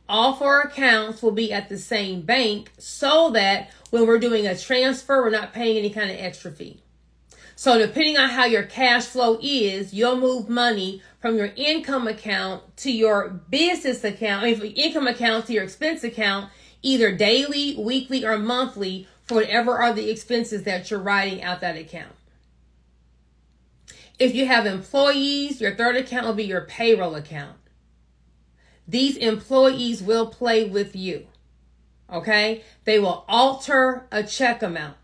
All 4 accounts will be at the same bank so that when we're doing a transfer, we're not paying any kind of extra fee. So depending on how your cash flow is, you'll move money from your income account to your business account, from your income account to your expense account, either daily, weekly, or monthly for whatever are the expenses that you're writing out that account. If you have employees, your third account will be your payroll account. These employees will play with you, okay? They will alter a check amount.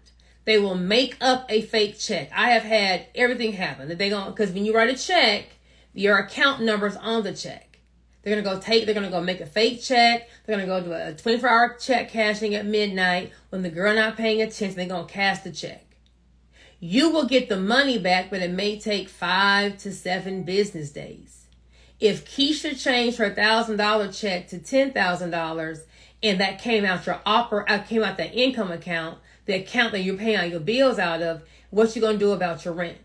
They will make up a fake check. I have had everything happen. Because when you write a check, your account number's on the check. They're going to go make a fake check. They're going to go do a 24-hour check cashing at midnight. When the girl not paying attention, they're going to cash the check. You will get the money back, but it may take 5 to 7 business days. If Keisha changed her $1,000 check to $10,000 and that came out that income account, the account that you're paying all your bills out of, what you going to do about your rent?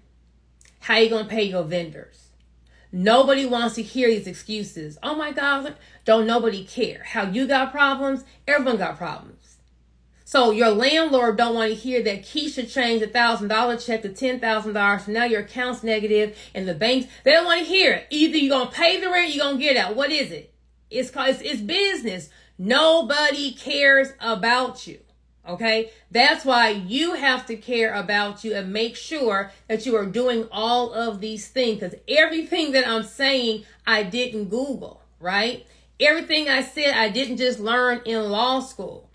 How you going to pay your vendors? Nobody wants to hear these excuses. Oh my God, don't nobody care. How you got problems, everyone got problems. So your landlord don't want to hear that Keisha changed a $1,000 check to $10,000. So now your account's negative and the banks, they don't want to hear it. Either you're going to pay the rent, you're going to get out. What is it? It's business. Nobody cares about you. Okay. That's why you have to care about you and make sure that you are doing all of these things. Because everything that I'm saying, I didn't Google, right? Everything I said, I didn't just learn in law school.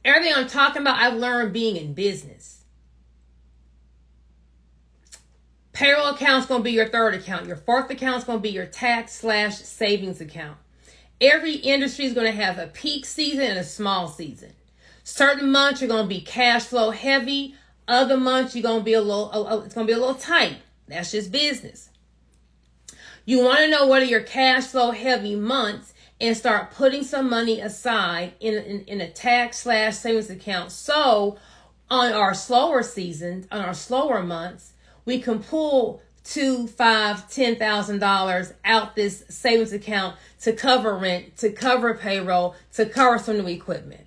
Everything I'm talking about, I've learned being in business. Payroll account's going to be your third account. Your fourth account's going to be your tax/savings account. Every industry is going to have a peak season and a small season. Certain months you're going to be cash flow heavy. Other months you're going to be it's going to be a little tight. That's just business. You want to know what are your cash flow heavy months and start putting some money aside in a tax/savings account. So on our slower seasons, on our slower months, we can pull $2,000, $5,000, $10,000 out this savings account to cover rent, to cover payroll, to cover some new equipment.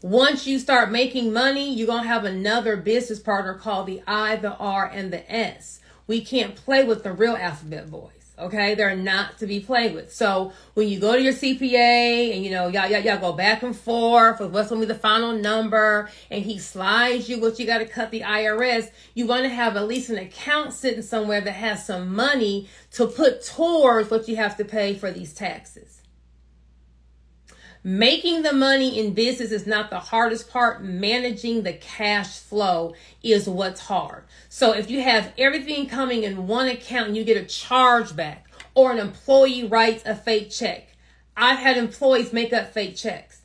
Once you start making money, you're going to have another business partner called the I, the R, and the S. We can't play with the real alphabet boys. Okay, they're not to be played with. So when you go to your CPA and y'all go back and forth with what's going to be the final number, and he slides you what you got to cut the IRS, you want to have at least an account sitting somewhere that has some money to put towards what you have to pay for these taxes. Making the money in business is not the hardest part. Managing the cash flow is what's hard. So if you have everything coming in one account and you get a chargeback, or an employee writes a fake check. I've had employees make up fake checks,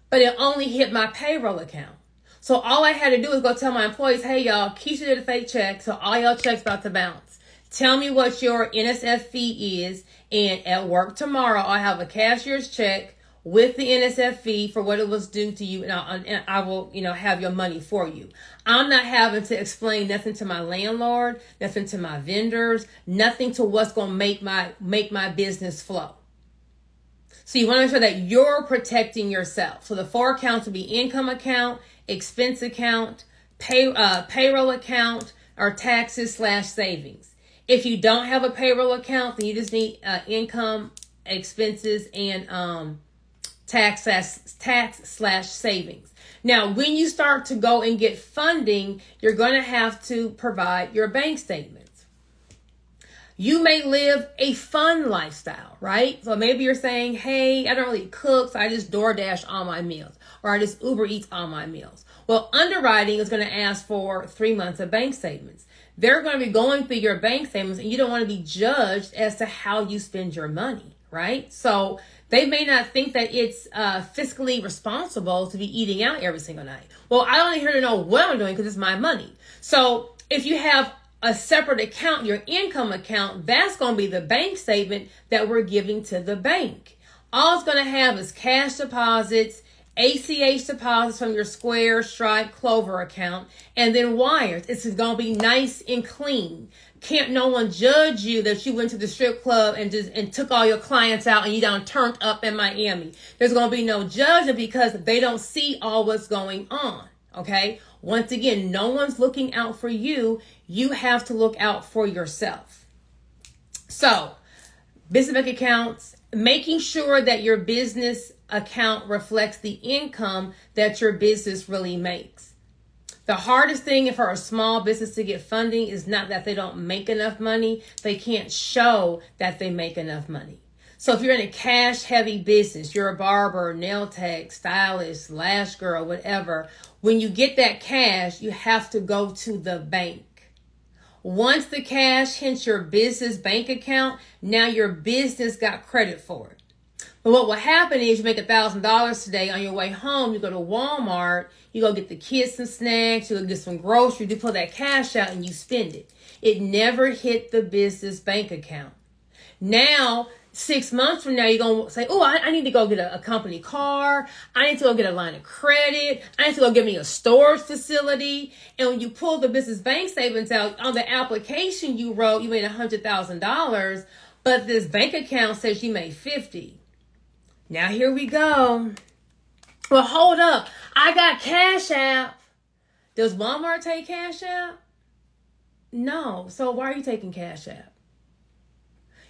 but it only hit my payroll account. So all I had to do is go tell my employees, hey y'all, Keisha did a fake check, so all y'all checks about to bounce. Tell me what your NSF fee is, and at work tomorrow, I'll have a cashier's check with the NSF fee for what it was due to you, and I will, have your money for you. I'm not having to explain nothing to my landlord, nothing to my vendors, nothing to what's going to make my business flow. So you want to make sure that you're protecting yourself. So the 4 accounts will be income account, expense account, payroll account, or taxes/savings. If you don't have a payroll account, then you just need income, expenses, and tax/savings. Now, when you start to go and get funding, you're going to have to provide your bank statements. You may live a fun lifestyle, right? So maybe you're saying, hey, I don't really cook, so I just DoorDash all my meals, or I just Uber Eats all my meals. Well, underwriting is going to ask for 3 months of bank statements. They're going to be going through your bank statements, and you don't want to be judged as to how you spend your money, right? So they may not think that it's fiscally responsible to be eating out every single night. Well, I don't here to know what I'm doing because it's my money. So if you have a separate account, your income account, that's going to be the bank statement that we're giving to the bank. All it's going to have is cash deposits, ACH deposits from your Square, Stripe, Clover account, and then wires. It's going to be nice and clean. Can't no one judge you that you went to the strip club and took all your clients out and you done turned up in Miami. There's going to be no judgment because they don't see all what's going on. Okay. Once again, no one's looking out for you. You have to look out for yourself. So business bank accounts, making sure that your business account reflects the income that your business really makes. The hardest thing for a small business to get funding is not that they don't make enough money. They can't show that they make enough money. So if you're in a cash heavy business, you're a barber, nail tech, stylist, lash girl, whatever, when you get that cash, you have to go to the bank. Once the cash hits your business bank account, now your business got credit for it. But what will happen is you make $1,000 today. On your way home, you go to Walmart, you go get the kids some snacks, you go get some groceries, you pull that cash out and you spend it. It never hit the business bank account. Now, 6 months from now, you're going to say, oh, I need to go get a company car. I need to go get a line of credit. I need to go get me a storage facility. And when you pull the business bank statements out, on the application you wrote, you made $100,000, but this bank account says you made $50,000. Now, here we go. Well, hold up. I got Cash App. Does Walmart take Cash App? No. So why are you taking Cash App?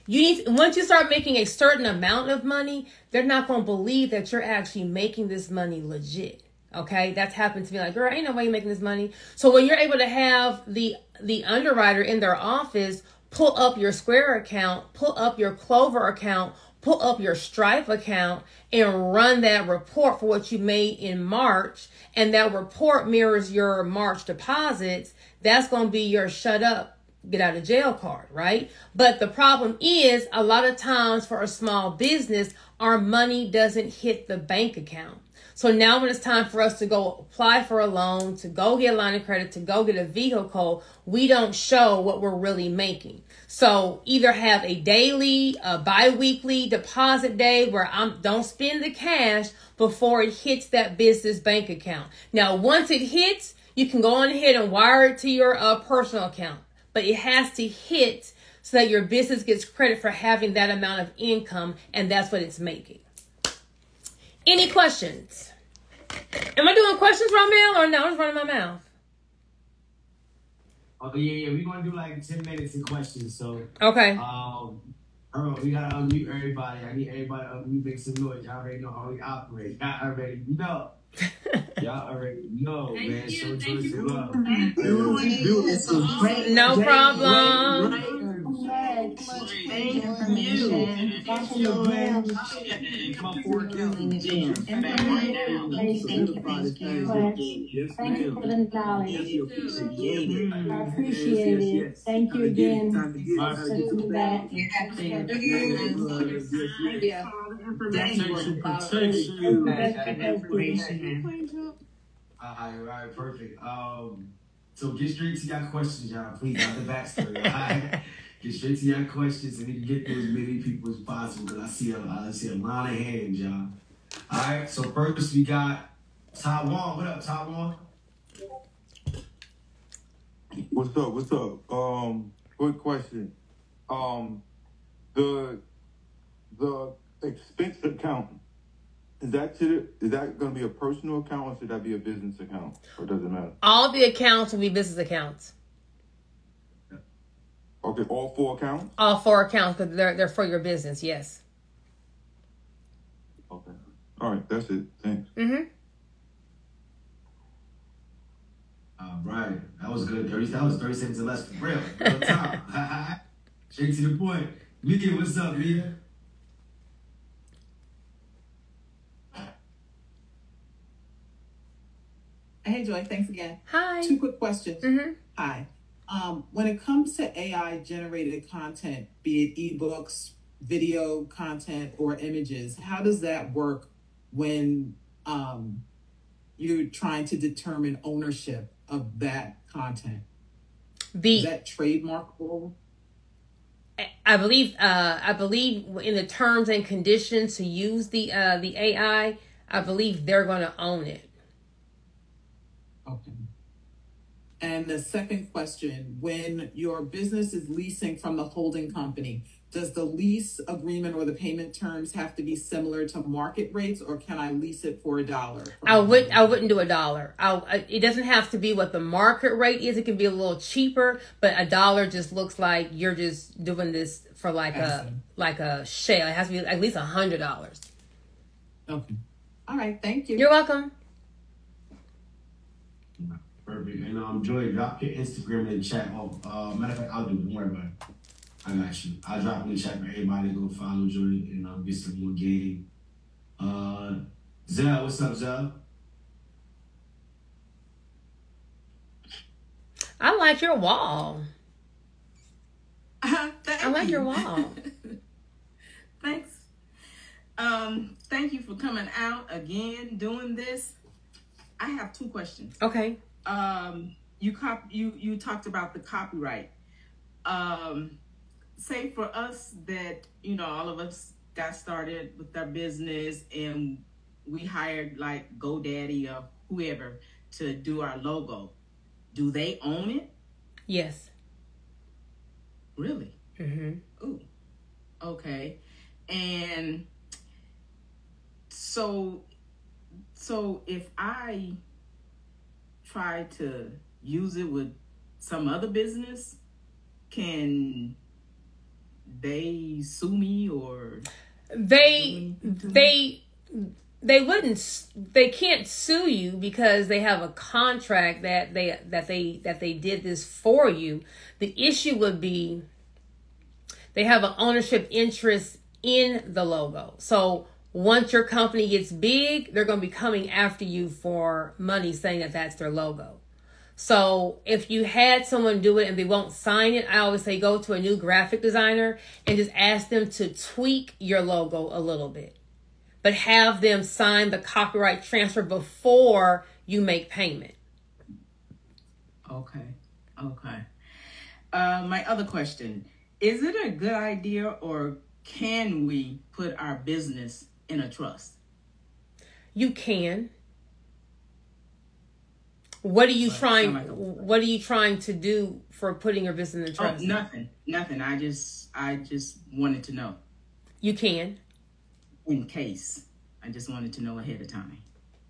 Once you start making a certain amount of money, they're not going to believe that you're actually making this money legit. Okay? That's happened to me. Like, girl, ain't no way you're making this money. So when you're able to have the underwriter in their office pull up your Square account, pull up your Clover account, pull up your Stripe account and run that report for what you made in March, and that report mirrors your March deposits, that's going to be your shut up, get out of jail card, right? But the problem is a lot of times for a small business, our money doesn't hit the bank account. So now when it's time for us to go apply for a loan, to go get a line of credit, to go get a vehicle, we don't show what we're really making. So either have a daily, a bi-weekly deposit day where don't spend the cash before it hits that business bank account. Now, once it hits, you can go on ahead and wire it to your personal account, but it has to hit so that your business gets credit for having that amount of income, and that's what it's making. Any questions? Am I doing questions, Romel, or no? I'm just running my mouth. Oh, yeah. We're going to do like 10 minutes of questions. So, okay. We got to unmute everybody. I need everybody to unmute, make some noise. Y'all already know how we operate. Y'all already know. Y'all already know, man. So thank you. No problem. Thank you. For the knowledge. I appreciate it. Thank you again for sending me back. All right, perfect. So get straight to your questions, y'all. Please, not the backstory. All right. get straight to your questions and we can get through as many people as possible because I see a lot of hands, y'all. All right, so first we got Taiwan. What up, Taiwan? What's up? What's up? Good question. The expense account, is that going to be a personal account or should that be a business account? Or does it matter? All the accounts will be business accounts. Okay, all 4 accounts? All 4 accounts, because they're for your business, yes. Okay. All right, that's it. Thanks. Mm-hmm. Right. That was good. That was 30 seconds or less for real. Real time. Straight to the point. Mia, what's up, Mia? Hey, Joy. Thanks again. Hi. 2 quick questions. Mm-hmm. Hi. When it comes to AI-generated content, be it ebooks, video content, or images, how does that work when you're trying to determine ownership of that content? Is that trademarkable? I believe in the terms and conditions to use the AI, I believe they're going to own it. Okay. And the second question, when your business is leasing from the holding company, does the lease agreement or the payment terms have to be similar to market rates, or can I lease it for $1? I wouldn't do $1. It doesn't have to be what the market rate is. It can be a little cheaper, but $1 just looks like you're just doing this for like a share. It has to be at least $100. Okay. All right. Thank you. You're welcome. Perfect. And Joy, drop your Instagram in the chat. Matter of fact, I'll do it. Don't worry about it. I got you. I'll drop in the chat for everybody to go follow Joy and get some more game. Zell, what's up, Zell? I like your wall. I like your wall. Thanks. Thank you for coming out again, doing this. I have 2 questions. Okay. You talked about the copyright. Say for us that, all of us got started with our business and we hired like GoDaddy or whoever to do our logo. Do they own it? Yes. Really? Mm-hmm. Ooh. Okay. And so if I try to use it with some other business, can they sue me or they can't sue you because they have a contract that they did this for you. The issue would be they have an ownership interest in the logo. So once your company gets big, they're going to be coming after you for money, saying that that's their logo. So if you had someone do it and they won't sign it, I always say go to a new graphic designer and just ask them to tweak your logo a little bit. But have them sign the copyright transfer before you make payment. Okay. My other question, is it a good idea or can we put our business in a trust? You can. What are you trying to do for putting your business in a trust? Oh, nothing. I just wanted to know. You can. In case. I just wanted to know ahead of time.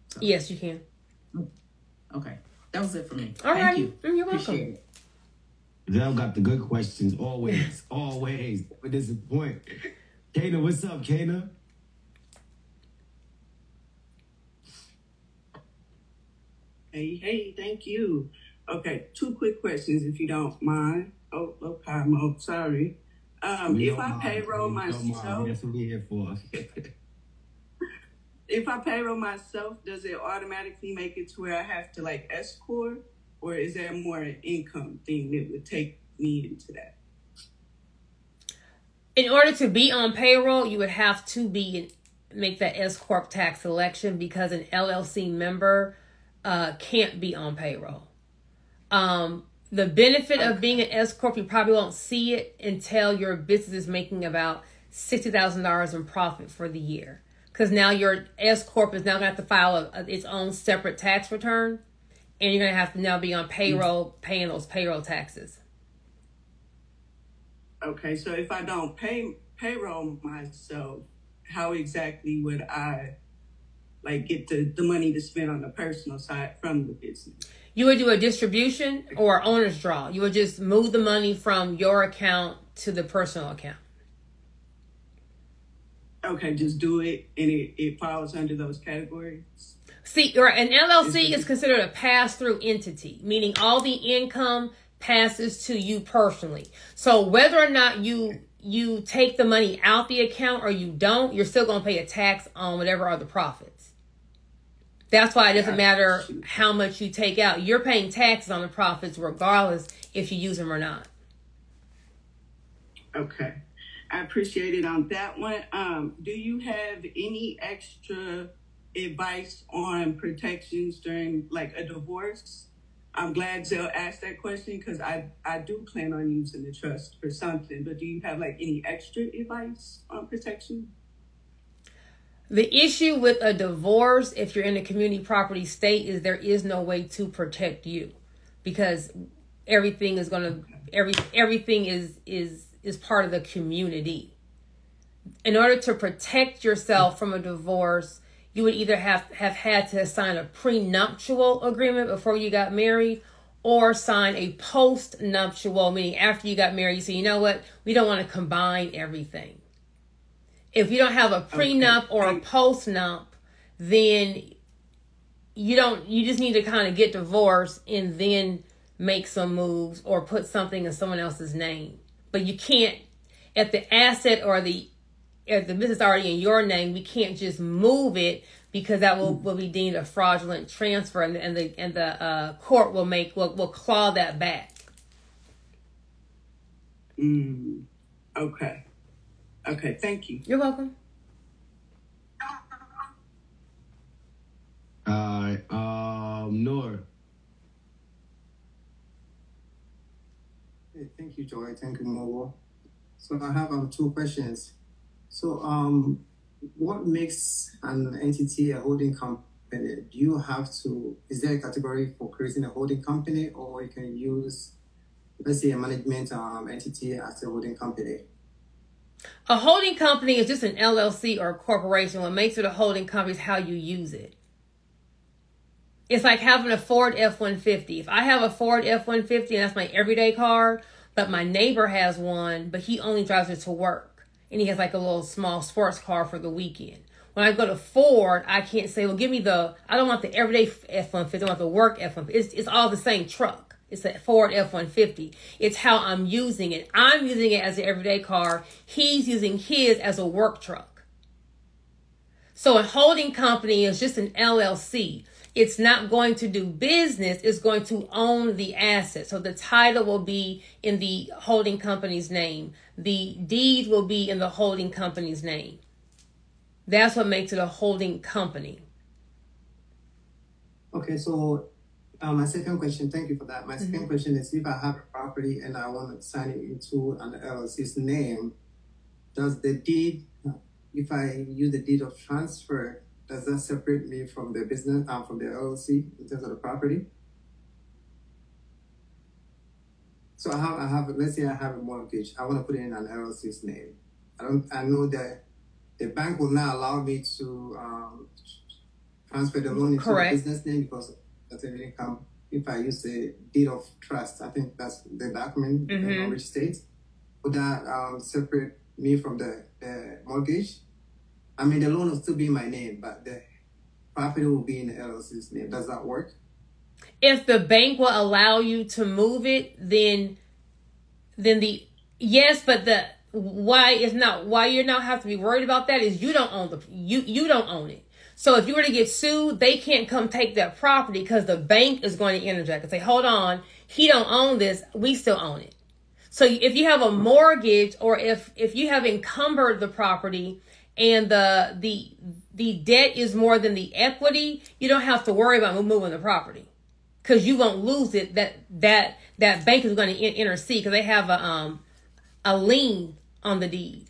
So. Yes, you can. Okay. That was it for me. All right. Thank you. You're welcome. Appreciate it. Zell got the good questions always. But there's a point. Kana, what's up, Kana? Hey, thank you. Okay, 2 quick questions if you don't mind. Oh, okay, sorry. If I payroll myself, that's what we're here for. If I payroll myself, does it automatically make it to where I have to like S corp, or is there more an income thing that would take me into that? In order to be on payroll, you would have to make that S corp tax election because an LLC member can't be on payroll. The benefit of being an S Corp, you probably won't see it until your business is making about $60,000 in profit for the year. Because now your S Corp is now going to have to file its own separate tax return. And you're going to have to now be on payroll, paying those payroll taxes. Okay, so if I don't pay payroll myself, how exactly would I get the money to spend on the personal side from the business? You would do a distribution or owner's draw. You would just move the money from your account to the personal account. Okay, just do it and it falls under those categories? See, or an LLC is considered a pass-through entity, meaning all the income passes to you personally. So whether or not you take the money out the account or you don't, you're still going to pay a tax on whatever are the profits. That's why it doesn't matter how much you take out. You're paying taxes on the profits regardless if you use them or not. Okay. I appreciate it on that one. Do you have any extra advice on protections during a divorce? I'm glad Zell asked that question because I do plan on using the trust for something, but do you have any extra advice on protection? The issue with a divorce, if you're in a community property state, is there is no way to protect you because everything is everything is part of the community. In order to protect yourself from a divorce, you would either have had to sign a prenuptial agreement before you got married or sign a post-nuptial, meaning after you got married, you say, you know what, we don't want to combine everything. If you don't have a prenup or a postnup, then you just need to kind of get divorced and then make some moves or put something in someone else's name. But you can't, if the asset or if the business is already in your name, we can't just move it because that will be deemed a fraudulent transfer, and the court will claw that back. Okay. Okay, thank you. You're welcome. Noor. Hey, thank you, Joy. Thank you, Mobile. So I have two questions. So what makes an entity a holding company? Do you have to, is there a category for creating a holding company, or you can use, let's say, a management entity as a holding company? A holding company is just an LLC or a corporation. What makes it a holding company is how you use it. It's like having a Ford F-150. If I have a Ford F-150 and that's my everyday car, but my neighbor has one, but he only drives it to work. And he has a little small sports car for the weekend. When I go to Ford, I can't say, well, give me I don't want the everyday F-150. I want the work F-150. It's all the same truck. It's a Ford F-150. It's how I'm using it. I'm using it as an everyday car. He's using his as a work truck. So a holding company is just an LLC. It's not going to do business. It's going to own the asset. So the title will be in the holding company's name. The deed will be in the holding company's name. That's what makes it a holding company. Okay, so my second question, thank you for that. My second question is, if I have a property and I want to sign it into an LLC's name, does the deed, if I use the deed of transfer, does that separate me from the business, from the LLC in terms of the property? So I have, let's say I have a mortgage. I want to put it in an LLC's name. I know that the bank will not allow me to transfer the loan into the business name because that's an income. If I use the deed of trust, I think that's the document in which states. Would that separate me from the mortgage? I mean, the loan will still be in my name, but the property will be in the LLC's name. Does that work? If the bank will allow you to move it, then yes, but why you're not have to be worried about that is you don't own you don't own it. So if you were to get sued, they can't come take that property because the bank is going to interject and say, hold on, he don't own this, we still own it. So if you have a mortgage or if you have encumbered the property and the debt is more than the equity, you don't have to worry about moving the property. because you won't lose it. That bank is going to intercede because they have a lien on the deed.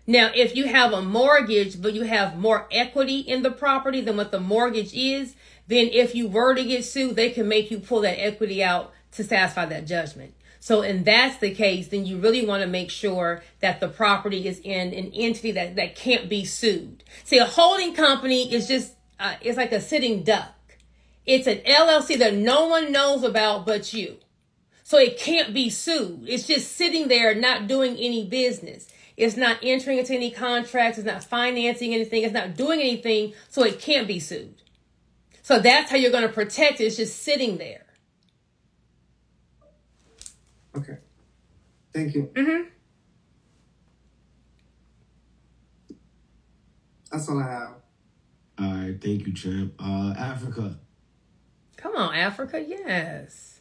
Now, if you have a mortgage, but you have more equity in the property than what the mortgage is, then if you were to get sued, they can make you pull that equity out to satisfy that judgment. So, and that's the case, then you really want to make sure that the property is in an entity that can't be sued. See, a holding company is just, it's like a sitting duck. It's an LLC that no one knows about but you. So it can't be sued. It's just sitting there not doing any business. It's not entering into any contracts. It's not financing anything. It's not doing anything. So it can't be sued. So that's how you're going to protect it. It's just sitting there. Okay. Thank you. Mm-hmm. That's all I have. All right, thank you, Champ. Africa. Come on, Africa, yes.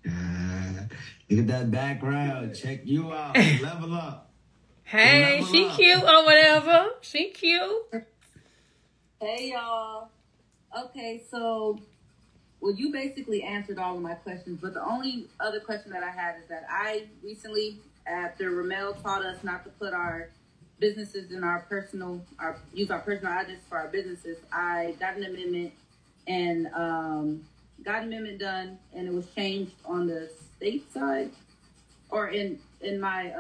Look at that background. Check you out. Level up. Hey, Level she up. cute or whatever. She cute. Hey, y'all. Okay, so, well, you basically answered all of my questions, but the only other question that I had is that I recently, after Ramel taught us not to put our businesses in use our personal address for our businesses, I got an amendment and got an amendment done, and it was changed on the state side, or in my,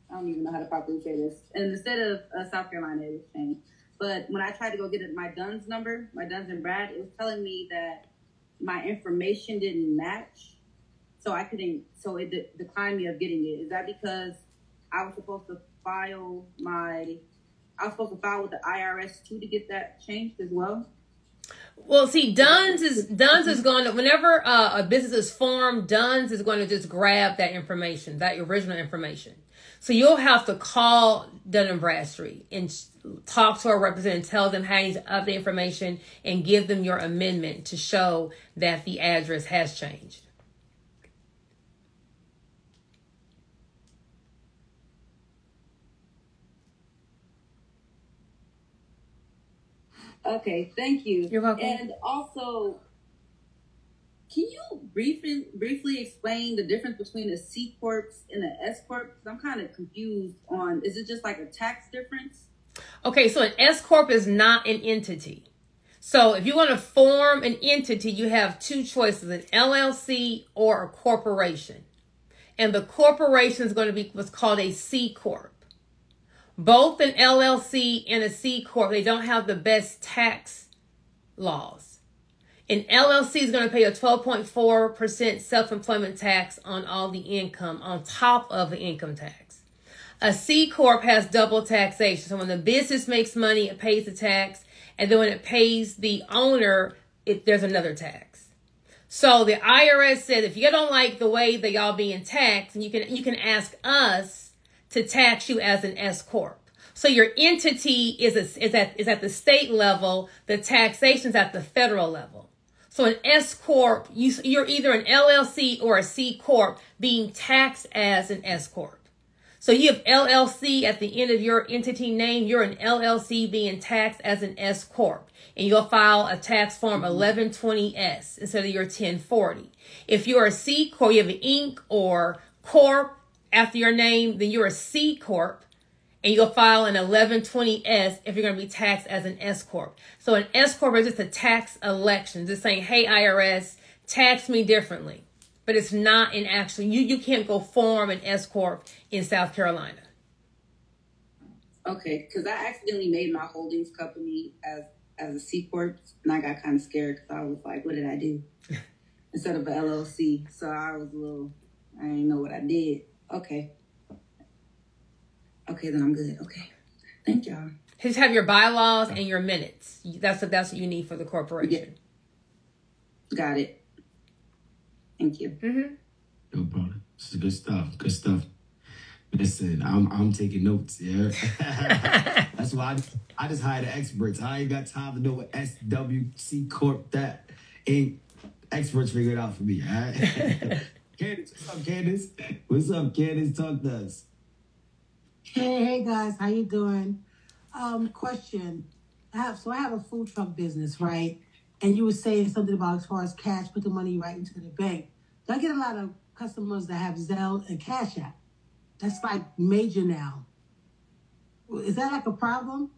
I don't even know how to properly say this. In the state of South Carolina, it was changed. But when I tried to go get my DUNS number, my Duns and Brad, it was telling me that my information didn't match. So it declined me of getting it. Is that because I was supposed to file with the IRS too to get that changed as well? Well, see, DUNS is going to, whenever a business is formed, DUNS is going to just grab that information, that original information. So you'll have to call Dun & Bradstreet and talk to a representative, tell them how you need to update information and give them your amendment to show that the address has changed. Okay, thank you. You're welcome. And also, can you briefly explain the difference between a C Corp and an S Corp? Because I'm kind of confused on, is it just like a tax difference? Okay, so an S Corp is not an entity. So if you want to form an entity, you have two choices, an LLC or a corporation. And the corporation is going to be what's called a C Corp. Both an LLC and a C Corp, they don't have the best tax laws. An LLC is going to pay a 12.4% self-employment tax on all the income on top of the income tax. A C Corp has double taxation. So when the business makes money, it pays the tax. And then when it pays the owner, there's another tax. So the IRS said, if you don't like the way that y'all being taxed, and you can ask us to tax you as an S Corp. So your entity is at the state level, the taxation's at the federal level. So an S Corp, you're either an LLC or a C Corp being taxed as an S Corp. So you have LLC at the end of your entity name, you're an LLC being taxed as an S Corp. And you'll file a tax form 1120S instead of your 1040. If you're a C Corp, you have an Inc. or Corp after your name, then you're a C Corp, and you'll file an 1120S if you're going to be taxed as an S Corp. So an S Corp is just a tax election, just saying, hey, IRS, tax me differently. But it's not an actual, you can't go form an S Corp in South Carolina. Okay, because I accidentally made my holdings company as a C Corp, and I got kind of scared because I was like, what did I do? Instead of an LLC. So I didn't know what I did. Okay, then I'm good. Okay. Thank y'all. Just have your bylaws and your minutes. That's what you need for the corporation. Yeah. Got it. Thank you. Mm-hmm. No problem. This is good stuff. Good stuff. Listen, I'm taking notes, yeah. That's why I just hired experts. I ain't got time to know what SWC Corp that ain't. Experts figure it out for me, all right? Candace, what's up, Candace? What's up, Candace? Talk to us. Hey guys, how you doing? Question. I have a food truck business, right? And you were saying something about as far as cash, put the money right into the bank. I get a lot of customers that have Zelle and Cash App. That's like major now. Is that like a problem?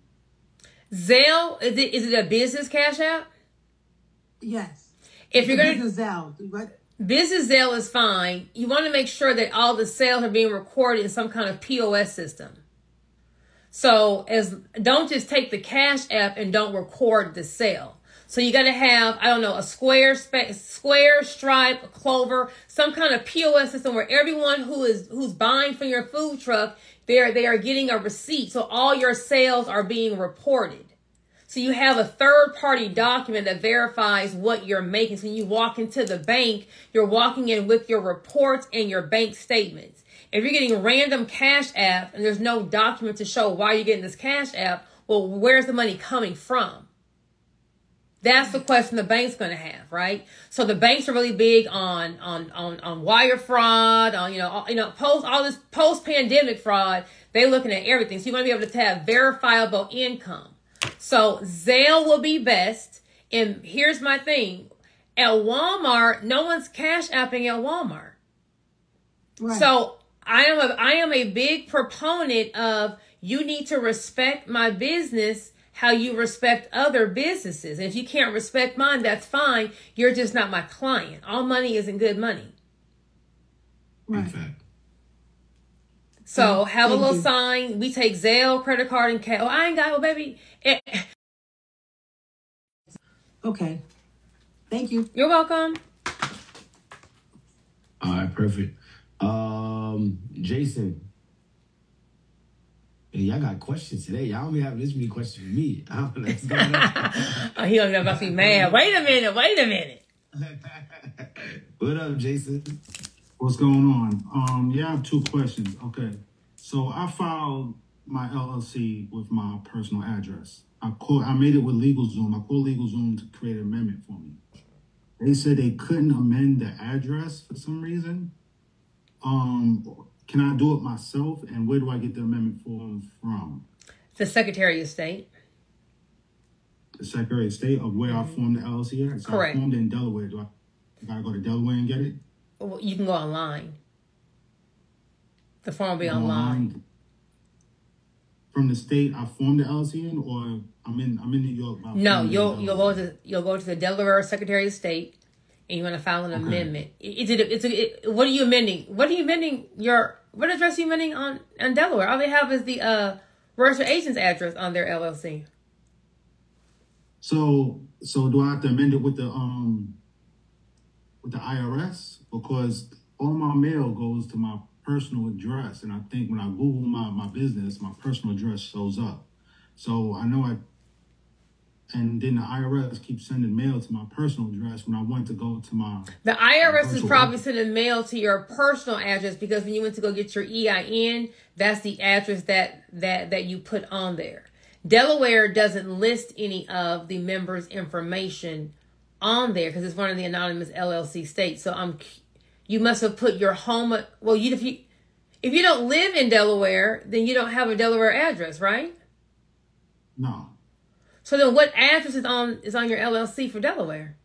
Zelle, is it a business Cash App? Yes. If you're going to business Zelle, right? Business Zelle is fine. You want to make sure that all the sales are being recorded in some kind of POS system. So don't just take the Cash App and don't record the sale. So you got to have, I don't know, a square, stripe, a clover, some kind of POS system where everyone who's buying from your food truck, they are getting a receipt. So all your sales are being reported. So you have a third-party document that verifies what you're making. So when you walk into the bank, you're walking in with your reports and your bank statements. If you're getting random Cash App and there's no document to show why you're getting this Cash App, well, where's the money coming from? That's the question the bank's going to have, right? So the banks are really big on wire fraud, post-pandemic fraud. They're looking at everything. So you want to be able to have verifiable income. So Zelle will be best. And here's my thing. At Walmart, no one's Cash Apping at Walmart. Right. So I am a big proponent of you need to respect my business how you respect other businesses. If you can't respect mine, that's fine. You're just not my client. All money isn't good money. Right. So have a little sign. We take Zelle, credit card, and cash. Oh, I ain't got it, baby. Okay. Thank you. You're welcome. All right, perfect. Jason. Hey, y'all got questions today. Y'all don't be having this many questions for me. Let's go. Oh, he don't about to be mad. Wait a minute. What up, Jason? What's going on? Yeah, I have two questions. Okay. So I filed my LLC with my personal address. I made it with LegalZoom. I called LegalZoom to create an amendment for me. They said they couldn't amend the address for some reason. Can I do it myself? And where do I get the amendment form from? The Secretary of State. The Secretary of State of where I formed the LLC at? So correct. I formed it in Delaware. Do I gotta go to Delaware and get it? Well, you can go online. The form will be online. From the state I formed the LLC in, or I'm in New York. No, you'll go to the Delaware Secretary of State, and you're going to file an amendment. What are you amending? What address are you amending on Delaware? All they have is the registered agent's address on their LLC. So do I have to amend it with the IRS? Because all my mail goes to my personal address, and I think when I Google my business, my personal address shows up. So I know and then the IRS keeps sending mail to my personal address when I want to go to my... The IRS is probably sending mail to your personal address because when you went to go get your EIN, that's the address that you put on there. Delaware doesn't list any of the members' information on there because it's one of the anonymous LLC states. So you must have put your home... Well, if you don't live in Delaware, then you don't have a Delaware address, right? No. So then what address is on your LLC for Delaware?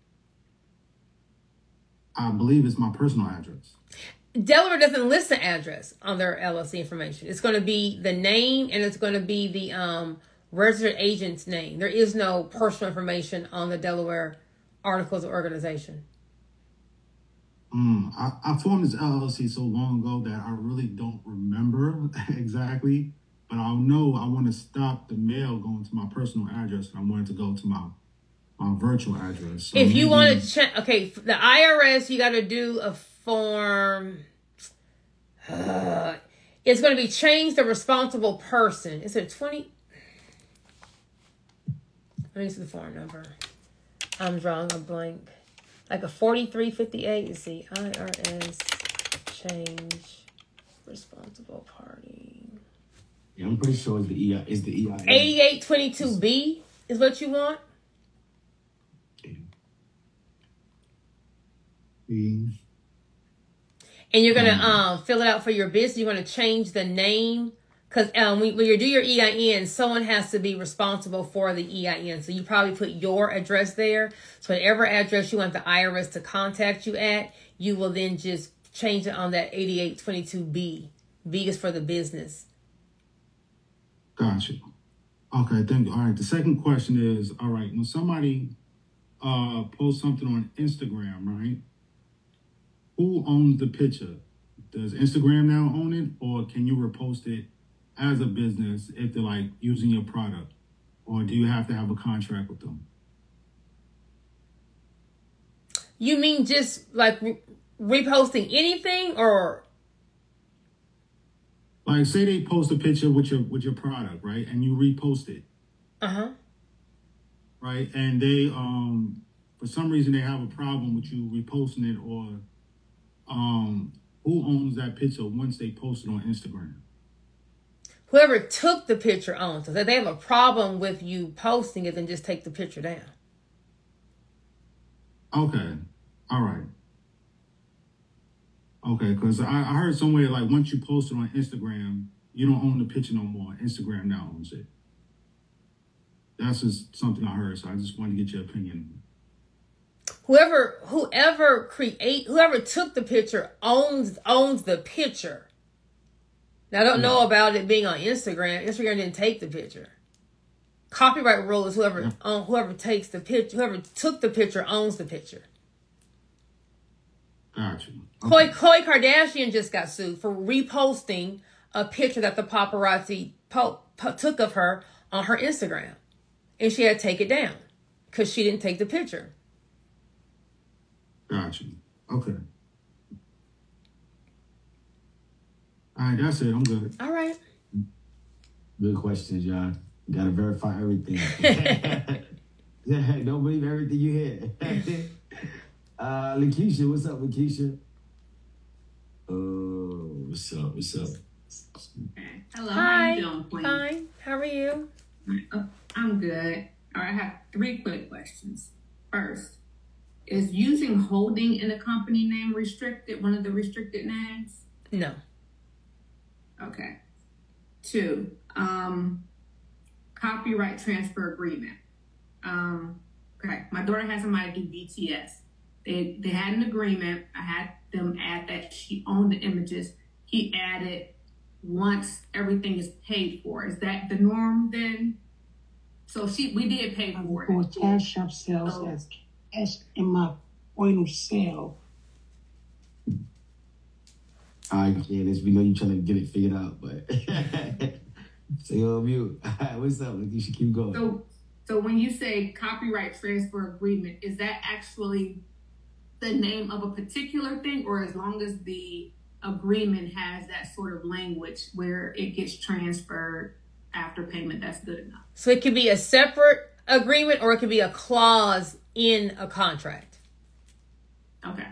I believe it's my personal address. Delaware doesn't list the address on their LLC information. It's going to be the name and it's going to be the registered agent's name. There is no personal information on the Delaware Articles of Organization. I formed this LLC so long ago that I really don't remember exactly. But I know I want to stop the mail going to my personal address, and I want it to go to my virtual address. So if you want to check, the IRS, you got to do a form. It's going to be changed to responsible person. Is it 20? Let me see the form number. I'm drawing a blank. Like a 4358. You see, IRS change responsible party. Yeah, I'm pretty sure it's the EIN. 8822B is what you want? And you're going to fill it out for your business. You want to change the name Because when you do your EIN, someone has to be responsible for the EIN. So you probably put your address there. So whatever address you want the IRS to contact you at, you will then just change it on that 8822B. B is for the business. Gotcha. Okay, thank you. All right, the second question is, all right, when somebody posts something on Instagram, right? Who owns the picture? Does Instagram now own it, or can you repost it as a business if they're like using your product, or do you have to have a contract with them? You mean just like reposting anything, or like say they post a picture with your product, right, and you repost it, right, and they for some reason they have a problem with you reposting it, or who owns that picture once they post it on Instagram? Whoever took the picture owns it. If they have a problem with you posting it, then just take the picture down. Okay. All right. Okay, because I heard somewhere like once you post it on Instagram, you don't own the picture no more. Instagram now owns it. That's just something I heard, so I just wanted to get your opinion. Whoever took the picture owns the picture. Now, I don't know about it being on Instagram. Instagram didn't take the picture. Copyright rule is whoever takes the picture, whoever took the picture owns the picture. Gotcha. Okay. Khloe Kardashian just got sued for reposting a picture that the paparazzi took of her on her Instagram. And she had to take it down because she didn't take the picture. Gotcha. Okay. All right, that's it. I'm good. All right. Good questions, John. You gotta verify everything. Don't believe everything you hear. Lakeisha, what's up, Lakeisha? Oh, what's up? Okay. Hello, Hi. how you doing, Queen? Fine. How are you? I'm good. All right, I have 3 quick questions. First, is using holding in a company name restricted, one of the restricted names? No. Okay. 2, copyright transfer agreement. Okay, my daughter had somebody do BTS. They had an agreement. I had them add that she owned the images. He added once everything is paid for. Is that the norm then? So we did pay for it. For Cash App sales as cash in my point of sale. All right, Candace, we know you're trying to get it figured out, but stay on mute. All right, what's up? You should keep going. So when you say copyright transfer agreement, is that actually the name of a particular thing, or as long as the agreement has that sort of language where it gets transferred after payment, that's good enough? So it could be a separate agreement or it could be a clause in a contract. Okay.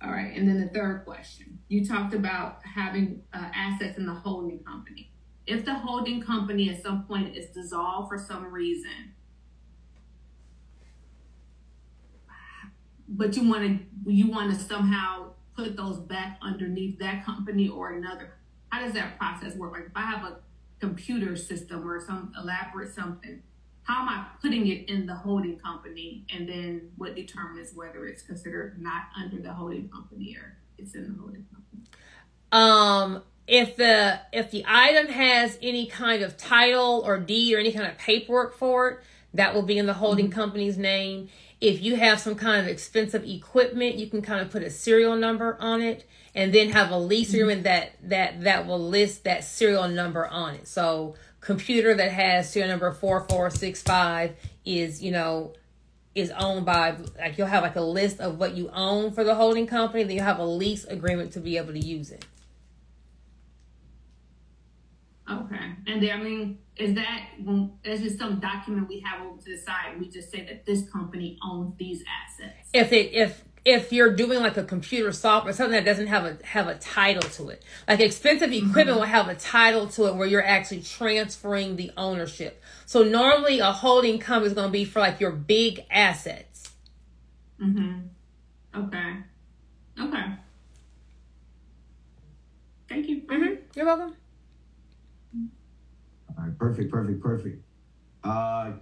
All right. And then the third question, you talked about having assets in the holding company. If the holding company at some point is dissolved for some reason, but you want to somehow put those back underneath that company or another, how does that process work? Like if I have a computer system or some elaborate something, how am I putting it in the holding company, and then what determines whether it's considered not under the holding company or it's in the holding company? If the item has any kind of title or deed or any kind of paperwork for it, that will be in the holding company's name. If you have some kind of expensive equipment, you can kind of put a serial number on it and then have a lease agreement that will list that serial number on it. So computer that has serial number 4465 is owned by, like, you'll have like a list of what you own for the holding company, then you'll have a lease agreement to be able to use it. Okay. And then, I mean, is just some document we have over to the side, we just say that this company owns these assets? If you're doing like a computer software, something that doesn't have a title to it, like expensive equipment will have a title to it where you're actually transferring the ownership. So normally a holding company is going to be for like your big assets. Okay. Thank you. You're welcome. All right, perfect.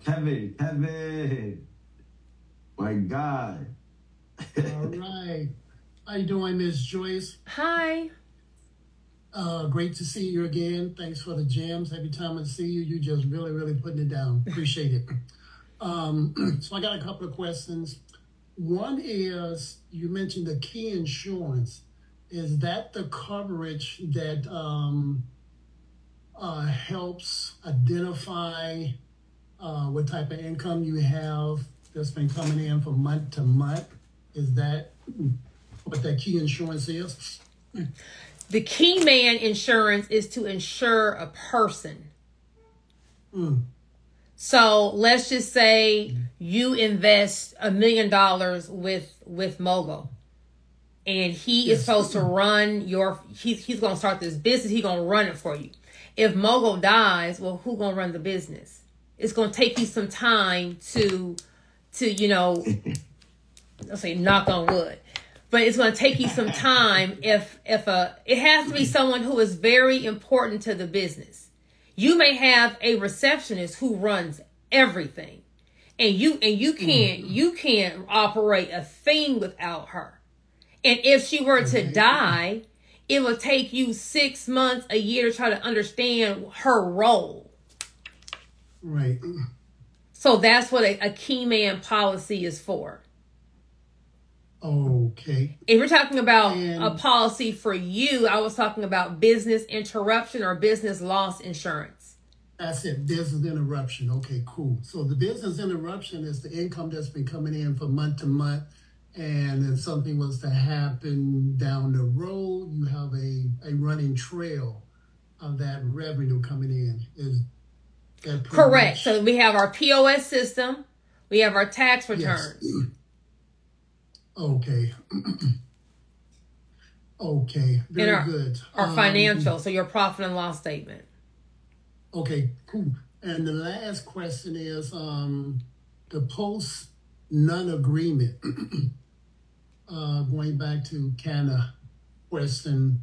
Kevin. My God. All right. How you doing, Miss Joyce? Hi. Great to see you again. Thanks for the gems. Every time I see you, you just really, really putting it down. Appreciate it. So I got a couple of questions. One is, you mentioned the key insurance. Is that the coverage that helps identify what type of income you have that's been coming in from month to month? Is that what that key insurance is? The key man insurance is to insure a person. So let's just say you invest $1 million with Mogul, and he is supposed to run he's going to start this business. He's going to run it for you. If Mogul dies, well, who's going to run the business? It's going to take you some time to let's say knock on wood. But it's going to take you some time it has to be someone who is very important to the business. You may have a receptionist who runs everything, and you can't operate a thing without her. And if she were to die, it will take you 6 months, a year to try to understand her role. Right. So that's what a key man policy is for. Okay. If you're talking about a policy for you, I was talking about business interruption or business loss insurance. That's it, business interruption. Okay, cool. So the business interruption is the income that's been coming in from month to month, and if something was to happen down the road, you have a running trail of that revenue coming in. Is that correct? So we have our POS system, we have our tax returns. Yes. Okay. Okay, very good. Our financial, so your profit and loss statement. Okay, cool. And the last question is the post non-agreement. Going back to kind of question,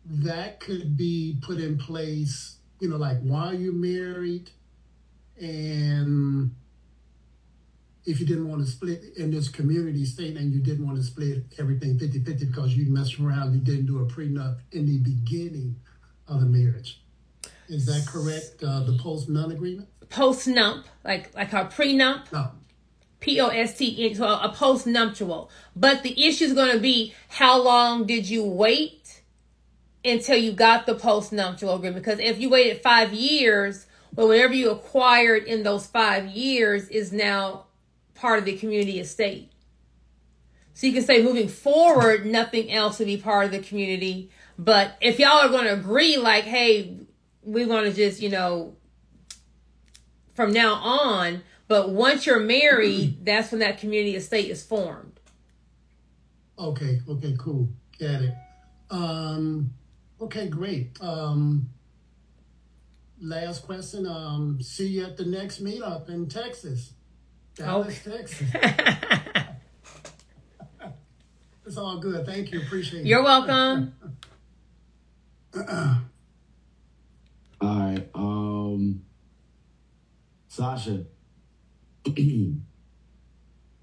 that could be put in place, like while you're married, and if you didn't want to split in this community state and you didn't want to split everything 50-50 because you messed around, you didn't do a prenup in the beginning of the marriage. Is that correct? The post-nut agreement? Post-nump, like our prenup. No. P-O-S-T, so a post-nuptial. But the issue is going to be, how long did you wait until you got the post-nuptial agreement? Because if you waited 5 years, well, whatever you acquired in those 5 years is now part of the community estate. So you can say moving forward, nothing else would be part of the community. But if y'all are going to agree, like, hey, we want to just, from now on, but once you're married, that's when that community estate is formed. Okay, cool. Got it. Okay, great. Last question. See you at the next meetup in Texas. Dallas, Texas. It's all good. Thank you. Appreciate it. You're welcome. All right. Sasha.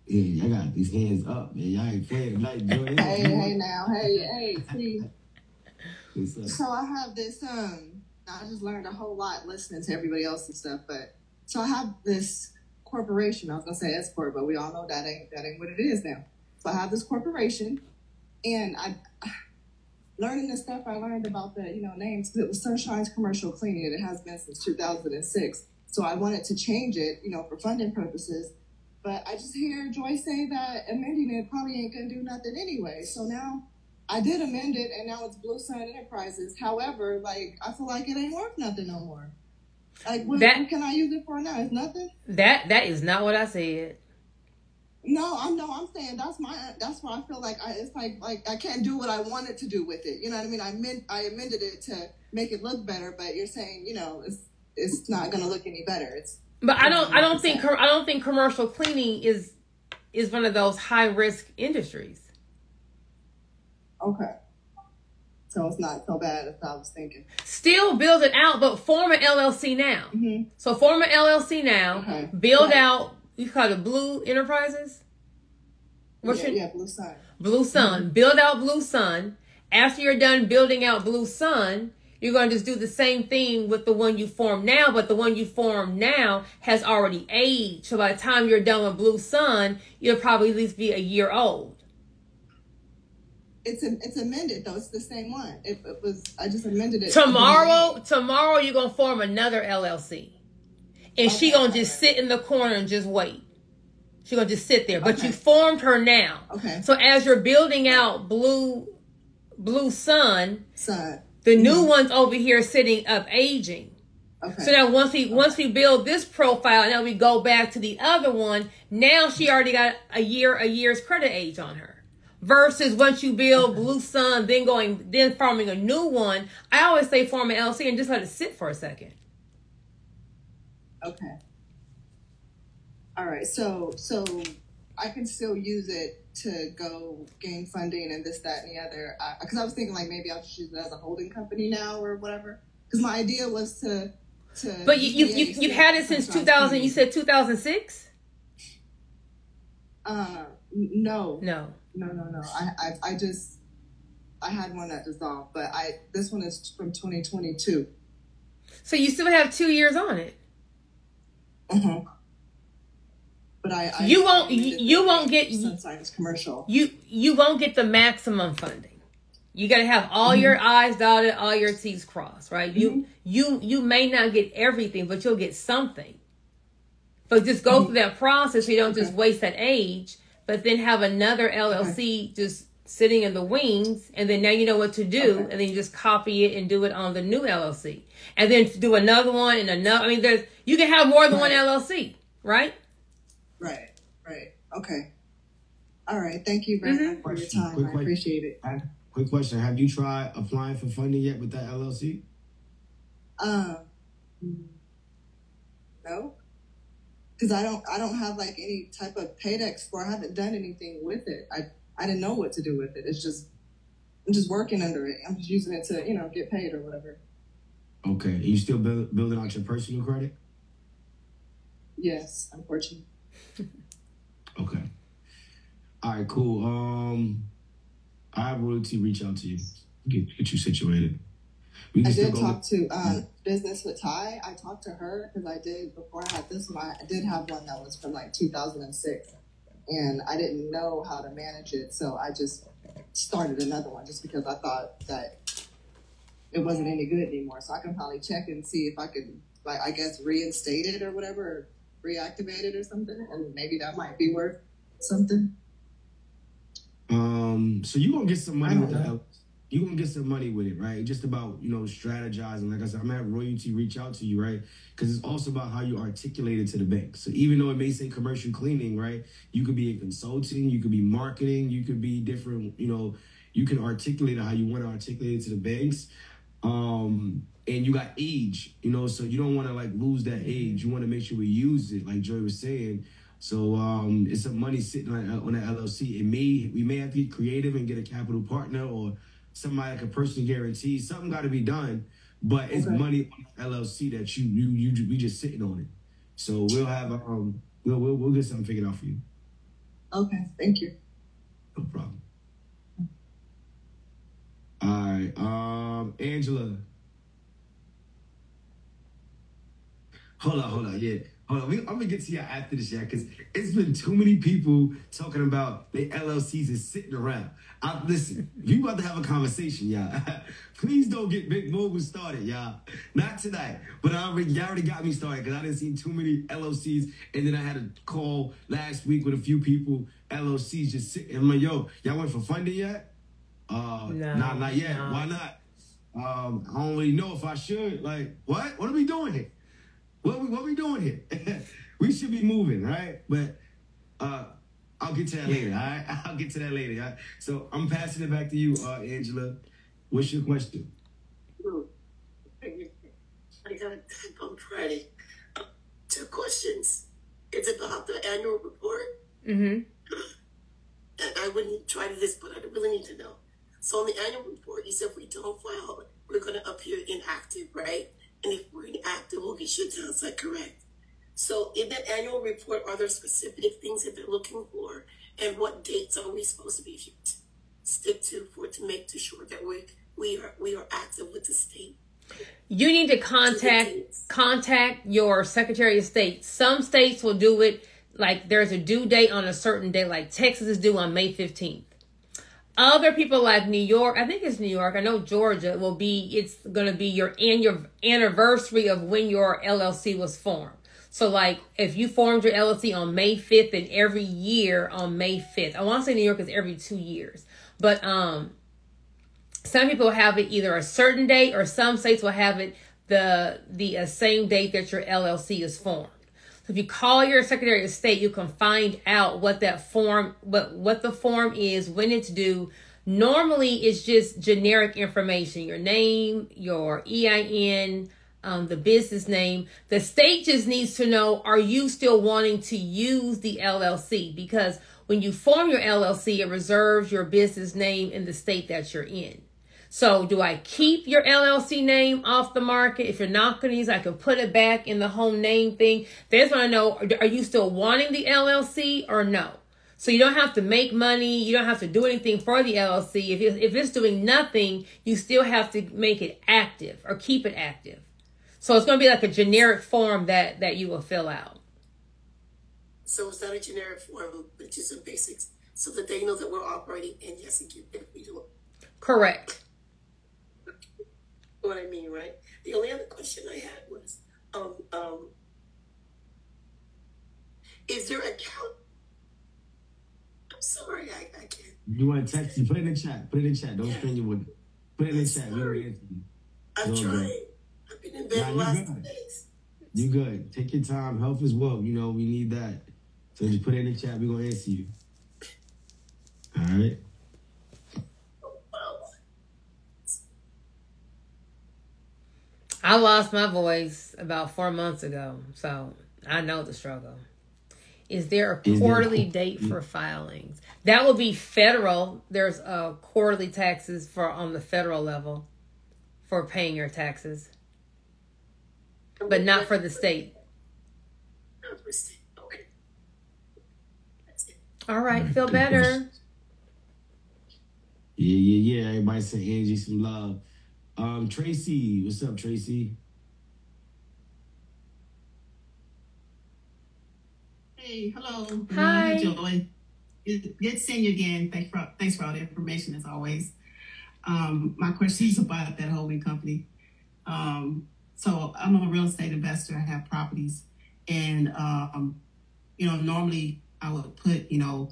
Yeah, I got these hands up, man. Y'all ain't playing tonight, Jordan. Hey now. Hey, see. So I have this, I just learned a whole lot listening to everybody else and stuff, but so I have this corporation. I was gonna say S corp, but we all know that ain't what it is now. So I have this corporation, and I learning the stuff I learned about the names, because it was Sunshine's Commercial Cleaning, and it has been since 2006. So I wanted to change it, for funding purposes. But I just hear Joyce say that amending it probably ain't gonna do nothing anyway. So now I did amend it, and now it's Blue Sun Enterprises. However, I feel like it ain't worth nothing no more. What can I use it for now? It's nothing. That is not what I said. No, I'm saying that's why I feel like it's like I can't do what I wanted to do with it. You know what I mean? I amended it to make it look better, but you're saying it's not going to look any better. But I don't think commercial cleaning is one of those high risk industries. Okay. So it's not so bad as I was thinking. Still build it out, but form an LLC now. Mm-hmm. So form an LLC now. Okay. Build out. You call it Blue Enterprises. Blue Sun. Blue Sun. Mm-hmm. Build out Blue Sun. After you're done building out Blue Sun, you're going to just do the same thing with the one you form now, but the one you form now has already aged. So by the time you're done with Blue Sun, you'll probably at least be a year old. It's amended though. It's the same one. It was. I just amended it. Tomorrow you're gonna form another LLC, and she gonna just sit in the corner and just wait. She gonna just sit there. But you formed her now. Okay. So as you're building out Blue Sun, the new one's over here sitting up aging. Okay. So now once we build this profile, now we go back to the other one. Now she already got a year's credit age on her. Versus once you build Blue Sun, then forming a new one. I always say form an LLC and just let it sit for a second. Okay. All right. So I can still use it to go gain funding and this, that, and the other. Because I was thinking like maybe I'll just use it as a holding company now or whatever. Because my idea was to. But you've had it since 2000. You said 2006. No. No. I had one that dissolved, but this one is from 2022. So you still have 2 years on it. Mm-hmm. But you won't get Sunscience commercial. You won't get the maximum funding. You got to have all your I's dotted, all your T's crossed, right? You may not get everything, but you'll get something. But just go through that process so you don't just waste that age. But then have another LLC just sitting in the wings, and then now you know what to do, and then you just copy it and do it on the new LLC, and then do another one and another. I mean, you can have more than one LLC, right? Right. Okay. All right. Thank you very much for your time. I appreciate it. Quick question: have you tried applying for funding yet with that LLC? No. Because I don't have like any type of paydex for. I haven't done anything with it. I didn't know what to do with it. I'm just working under it. I'm just using it to get paid or whatever. Okay. Are you still building out your personal credit? Yes, unfortunately. Okay. All right. Cool. I have Royalty reach out to you, get you situated. I did talk to Business with Ty. I talked to her because before I had this one, I did have one that was from like 2006. And I didn't know how to manage it. So I just started another one just because I thought that it wasn't any good anymore. So I can probably check and see if I could, like, I guess, reinstate it or whatever, or reactivate it or something. And maybe that might be worth something. So you're going to get some money with that. You're going to get some money with it, right? Just about, strategizing. Like I said, I'm going to have Royalty reach out to you, right? Because it's also about how you articulate it to the bank. So even though it may say commercial cleaning, right? You could be in consulting, you could be marketing, you could be different, you can articulate it how you want to articulate it to the banks. And you got age, so you don't want to like lose that age. You want to make sure we use it, like Joy was saying. So it's some money sitting on that LLC. We may have to get creative and get a capital partner or somebody like a personal guarantee. Something got to be done, but it's money on LLC that we just sitting on it. So we'll have we'll get something figured out for you. Okay, thank you. No problem. All right, Angela. Hold on, yeah. Hold on, I'm gonna get to you after this, because it's been too many people talking about the LLCs is sitting around. Listen, you about to have a conversation, y'all. Please don't get Big Mogul started, y'all. Not tonight, but y'all already got me started because I didn't see too many LLCs, and then I had a call last week with a few people, LLCs just sitting. I'm like, yo, y'all went for funding yet? No, not yet. No. Why not? I don't really know if I should. Like, what? What are we doing here? What we doing here? We should be moving, right? But I'll get to that later, all right? I'll get to that later, all right? So I'm passing it back to you, Angela. What's your question? I got on Friday. 2 questions. It's about the annual report. Mm-hmm. And I wouldn't try to this, but I really need to know. So on the annual report, you said if we don't file, we're going to appear inactive, right? And if we're inactive, we'll get shut down. Is that correct? So in that annual report, are there specific things that they're looking for? And what dates are we supposed to be stick to make sure that we are active with the state? You need to contact your Secretary of State. Some states will do it like there's a due date on a certain day, like Texas is due on May 15th. Other people like New York, I think it's New York, I know Georgia it's going to be your anniversary of when your LLC was formed. So like if you formed your LLC on May 5th and every year on May 5th, I want to say New York is every 2 years, but some people have it either a certain date or some states will have it the same date that your LLC is formed. So if you call your Secretary of State, you can find out what that form, what the form is, when it's due. Normally, it's just generic information, your name, your EIN, the business name. The state just needs to know, are you still wanting to use the LLC? Because when you form your LLC, it reserves your business name in the state that you're in. So do I keep your LLC name off the market? If you're not going to use it, I can put it back in the home name thing. They just want to know, are you still wanting the LLC or no? So you don't have to make money. You don't have to do anything for the LLC. If it's doing nothing, you still have to make it active or keep it active. So it's going to be like a generic form that you will fill out. So it's not a generic form, but just some basics so that they know that we're operating and yes, if we do it. Correct. What I mean, right? The only other question I had was, is there a count? I'm sorry, I can't. You want to text? Put it in the chat. Put it in the chat. Don't strain your with it. Put it in the chat. I'm trying. I've been in bed the last 2 days. You good. Take your time. Health is wealth. You know, we need that. So just put it in the chat. We're going to answer you. All right. I lost my voice about 4 months ago, so I know the struggle. Is there a quarterly date for filings? That will be federal. There's quarterly taxes on the federal level for paying your taxes, but not for the state. Okay. All right, feel better. Yeah. Everybody say Angie some love. Tracy, what's up, Tracy? Hey, hello. Hi. Joy. Good seeing you again. Thanks for all the information as always. My question is about that holding company. So I'm a real estate investor. I have properties, and normally I would put a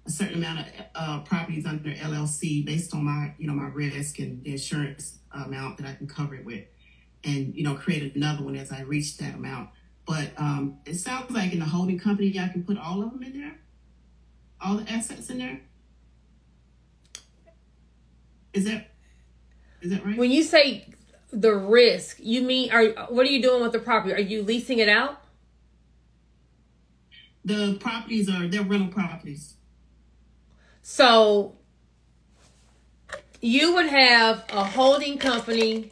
certain amount of properties under LLC based on my my risk and the insurance amount that I can cover it with, and create another one as I reach that amount. But it sounds like in the holding company, I can put all of them in there, all the assets in there. Is that right? When you say the risk, you mean what are you doing with the property? Are you leasing it out? The properties they're rental properties. So you would have a holding company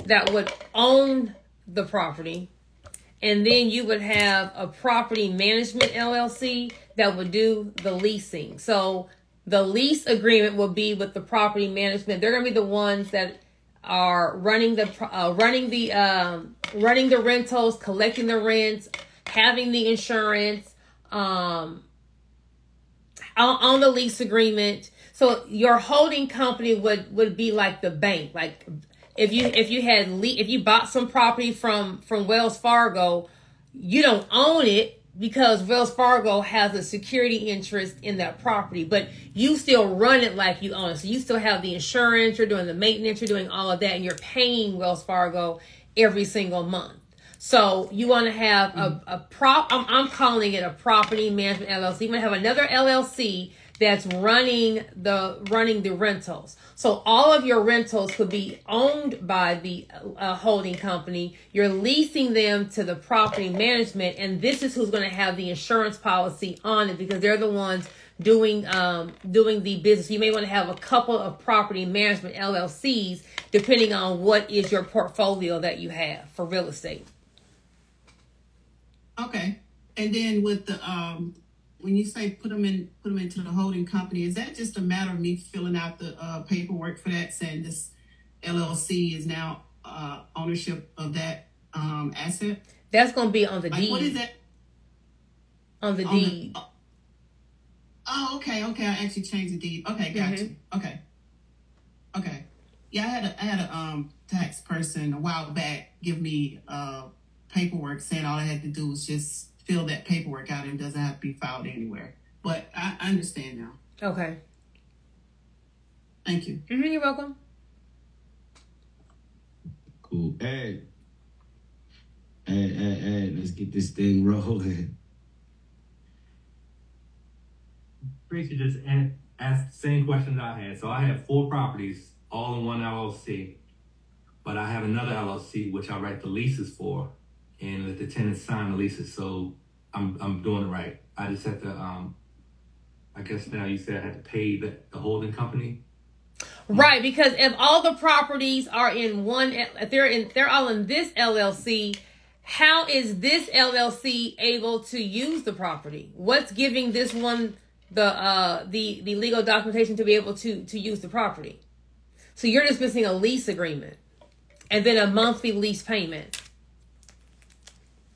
that would own the property, and then you would have a property management LLC that would do the leasing. So the lease agreement will be with the property management. They're going to be the ones that are running the rentals, collecting the rents, having the insurance on the lease agreement. So your holding company would be like the bank. Like if you bought some property from Wells Fargo, you don't own it because Wells Fargo has a security interest in that property, but you still run it like you own it. So you still have the insurance, you're doing the maintenance, you're doing all of that, and you're paying Wells Fargo every single month. So you want to have I'm calling it a property management LLC. You want to have another LLC that's running the rentals. So all of your rentals could be owned by the holding company. You're leasing them to the property management, and this is who's going to have the insurance policy on it because they're the ones doing the business. You may want to have a couple of property management LLCs depending on what is your portfolio that you have for real estate. Okay. And then with the when you say put them into the holding company, is that just a matter of me filling out the paperwork for that, saying this LLC is now ownership of that asset? That's going to be on the deed. What is that? On the deed. Oh, okay. I actually changed the deed. Okay, got you. Okay. Yeah, I had a tax person a while back give me paperwork saying all I had to do was just fill that paperwork out and it doesn't have to be filed anywhere. But I understand now. Okay. Thank you. You're welcome. Cool. Ed, let's get this thing rolling. Tracy just asked the same question that I had. So I have 4 properties, all in one LLC, but I have another LLC which I write the leases for, and let the tenants sign the leases. So I'm doing it right. I just have to I guess now you said I had to pay the holding company. Right, because if all the properties are in one, if they're all in this LLC, how is this LLC able to use the property? What's giving this one the legal documentation to be able to use the property? So you're just missing a lease agreement and then a monthly lease payment.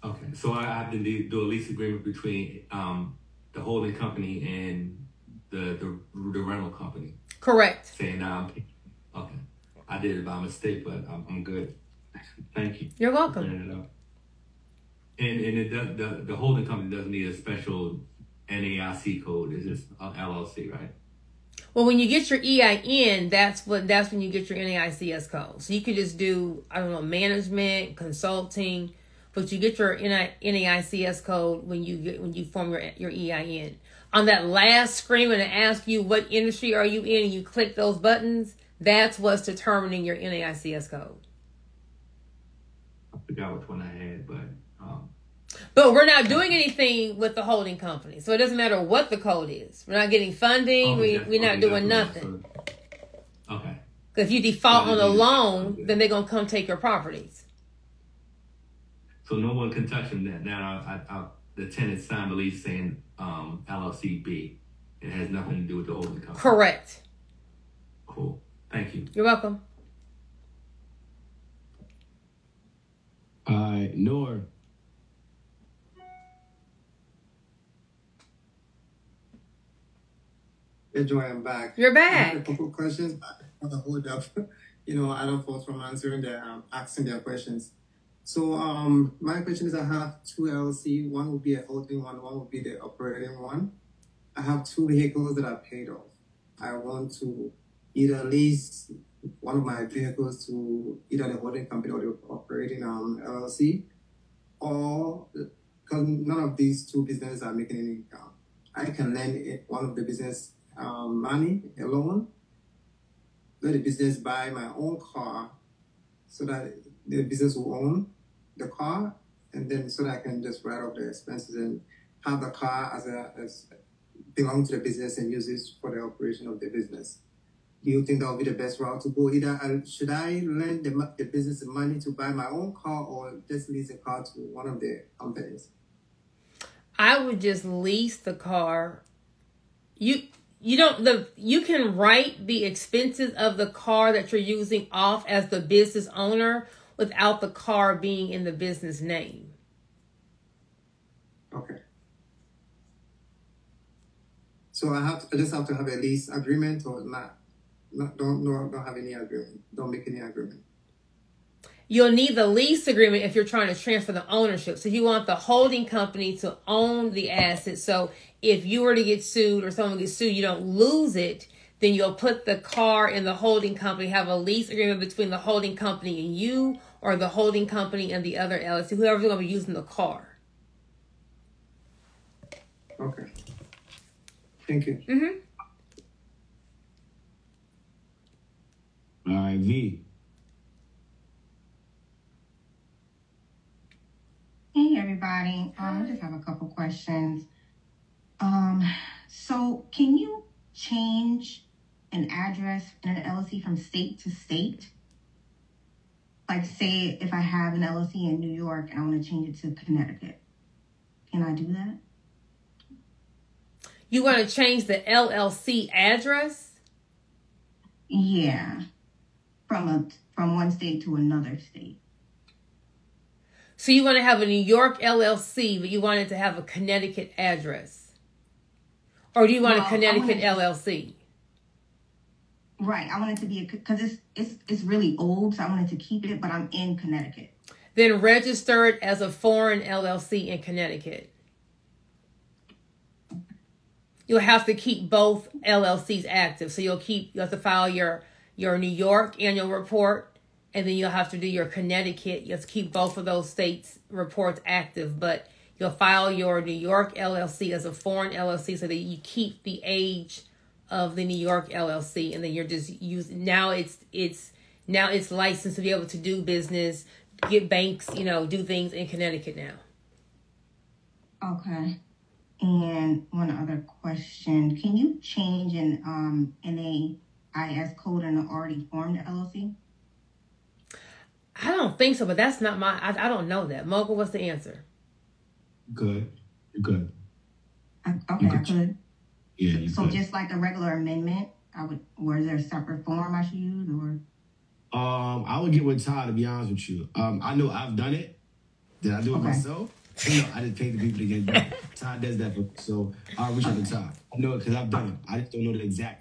Okay, so I have to do a lease agreement between the holding company and the rental company. Correct. Saying okay, I did it by mistake, but I'm good. Thank you. You're welcome. And the holding company doesn't need a special NAIC code. It's just LLC, right? Well, when you get your EIN, that's when you get your NAICS code. So you could just do, I don't know, management, consulting, but you get your NAICS code when you form your EIN. On that last screen, when it asks you what industry are you in, and you click those buttons, that's what's determining your NAICS code. I forgot which one I had, but we're not doing anything with the holding company, so it doesn't matter what the code is. We're not getting funding. We're not doing nothing. Okay. If you default on a loan, then they're gonna come take your properties. So no one can touch them then. Now the tenant signed the lease saying LLCB. It has nothing to do with the holding company. Correct. Cool. Thank you. You're welcome. All right, Noor. Hey, Joy, I'm back. You're back. I had a couple of questions. I want to hold up, other folks from answering asking their questions. So my question is, I have 2 LLC. One would be a holding one would be the operating one. I have 2 vehicles that are paid off. I want to either lease one of my vehicles to either the holding company or the operating LLC, or because none of these 2 businesses are making any income, I can lend one of the business money, a loan, let the business buy my own car so that the business will own the car, and then so that I can just write off the expenses and have the car as belong to the business and use it for the operation of the business. Do you think that would be the best route to go? Either should I lend the business the money to buy my own car, or just lease the car to one of the companies? I would just lease the car. You can write the expenses of the car that you're using off as the business owner without the car being in the business name. Okay. So I just have to have a lease agreement, or not? Don't have any agreement. Don't make any agreement. You'll need the lease agreement if you're trying to transfer the ownership. So you want the holding company to own the asset. So if you were to get sued or someone gets sued, you don't lose it. Then you'll put the car in the holding company, have a lease agreement between the holding company and you, or the holding company and the other LLC, whoever's going to be using the car. Okay. Thank you. Mm-hmm. All right, V. Hey, everybody. I just have a couple questions. So can address in an LLC from state to state? Like, say if I have an LLC in New York and I want to change it to Connecticut, can I do that? You want to change the LLC address? Yeah, from one state to another state. So you want to have a New York LLC, but you want it to have a Connecticut address? Or do you want a Connecticut LLC? Right. I want it to be because it's really old, so I wanted to keep it, but I'm in Connecticut. Then register it as a foreign LLC in Connecticut. You'll have to keep both LLCs active. So you have to file your New York annual report. And then you'll have to do your Connecticut. You have to keep both of those states' reports active. But you'll file your New York LLC as a foreign LLC so that you keep the age of the New York LLC. And then you're just using, now it's licensed to be able to do business, get banks, do things in Connecticut now. Okay. And one other question. Can you change an NAIS code in an already formed LLC? I don't think so, but that's not I don't know that. Mogul, what's the answer? Good. You're good. Okay, I could. Yeah, you So could. just like a regular amendment, or is there a separate form I should use, or? I would get with Todd, to be honest with you. I know I've done it. Did I do it myself? No, I didn't pay the people to get it done. Todd does that, so I'll reach out to Todd. I know it because I've done it. I just don't know the exact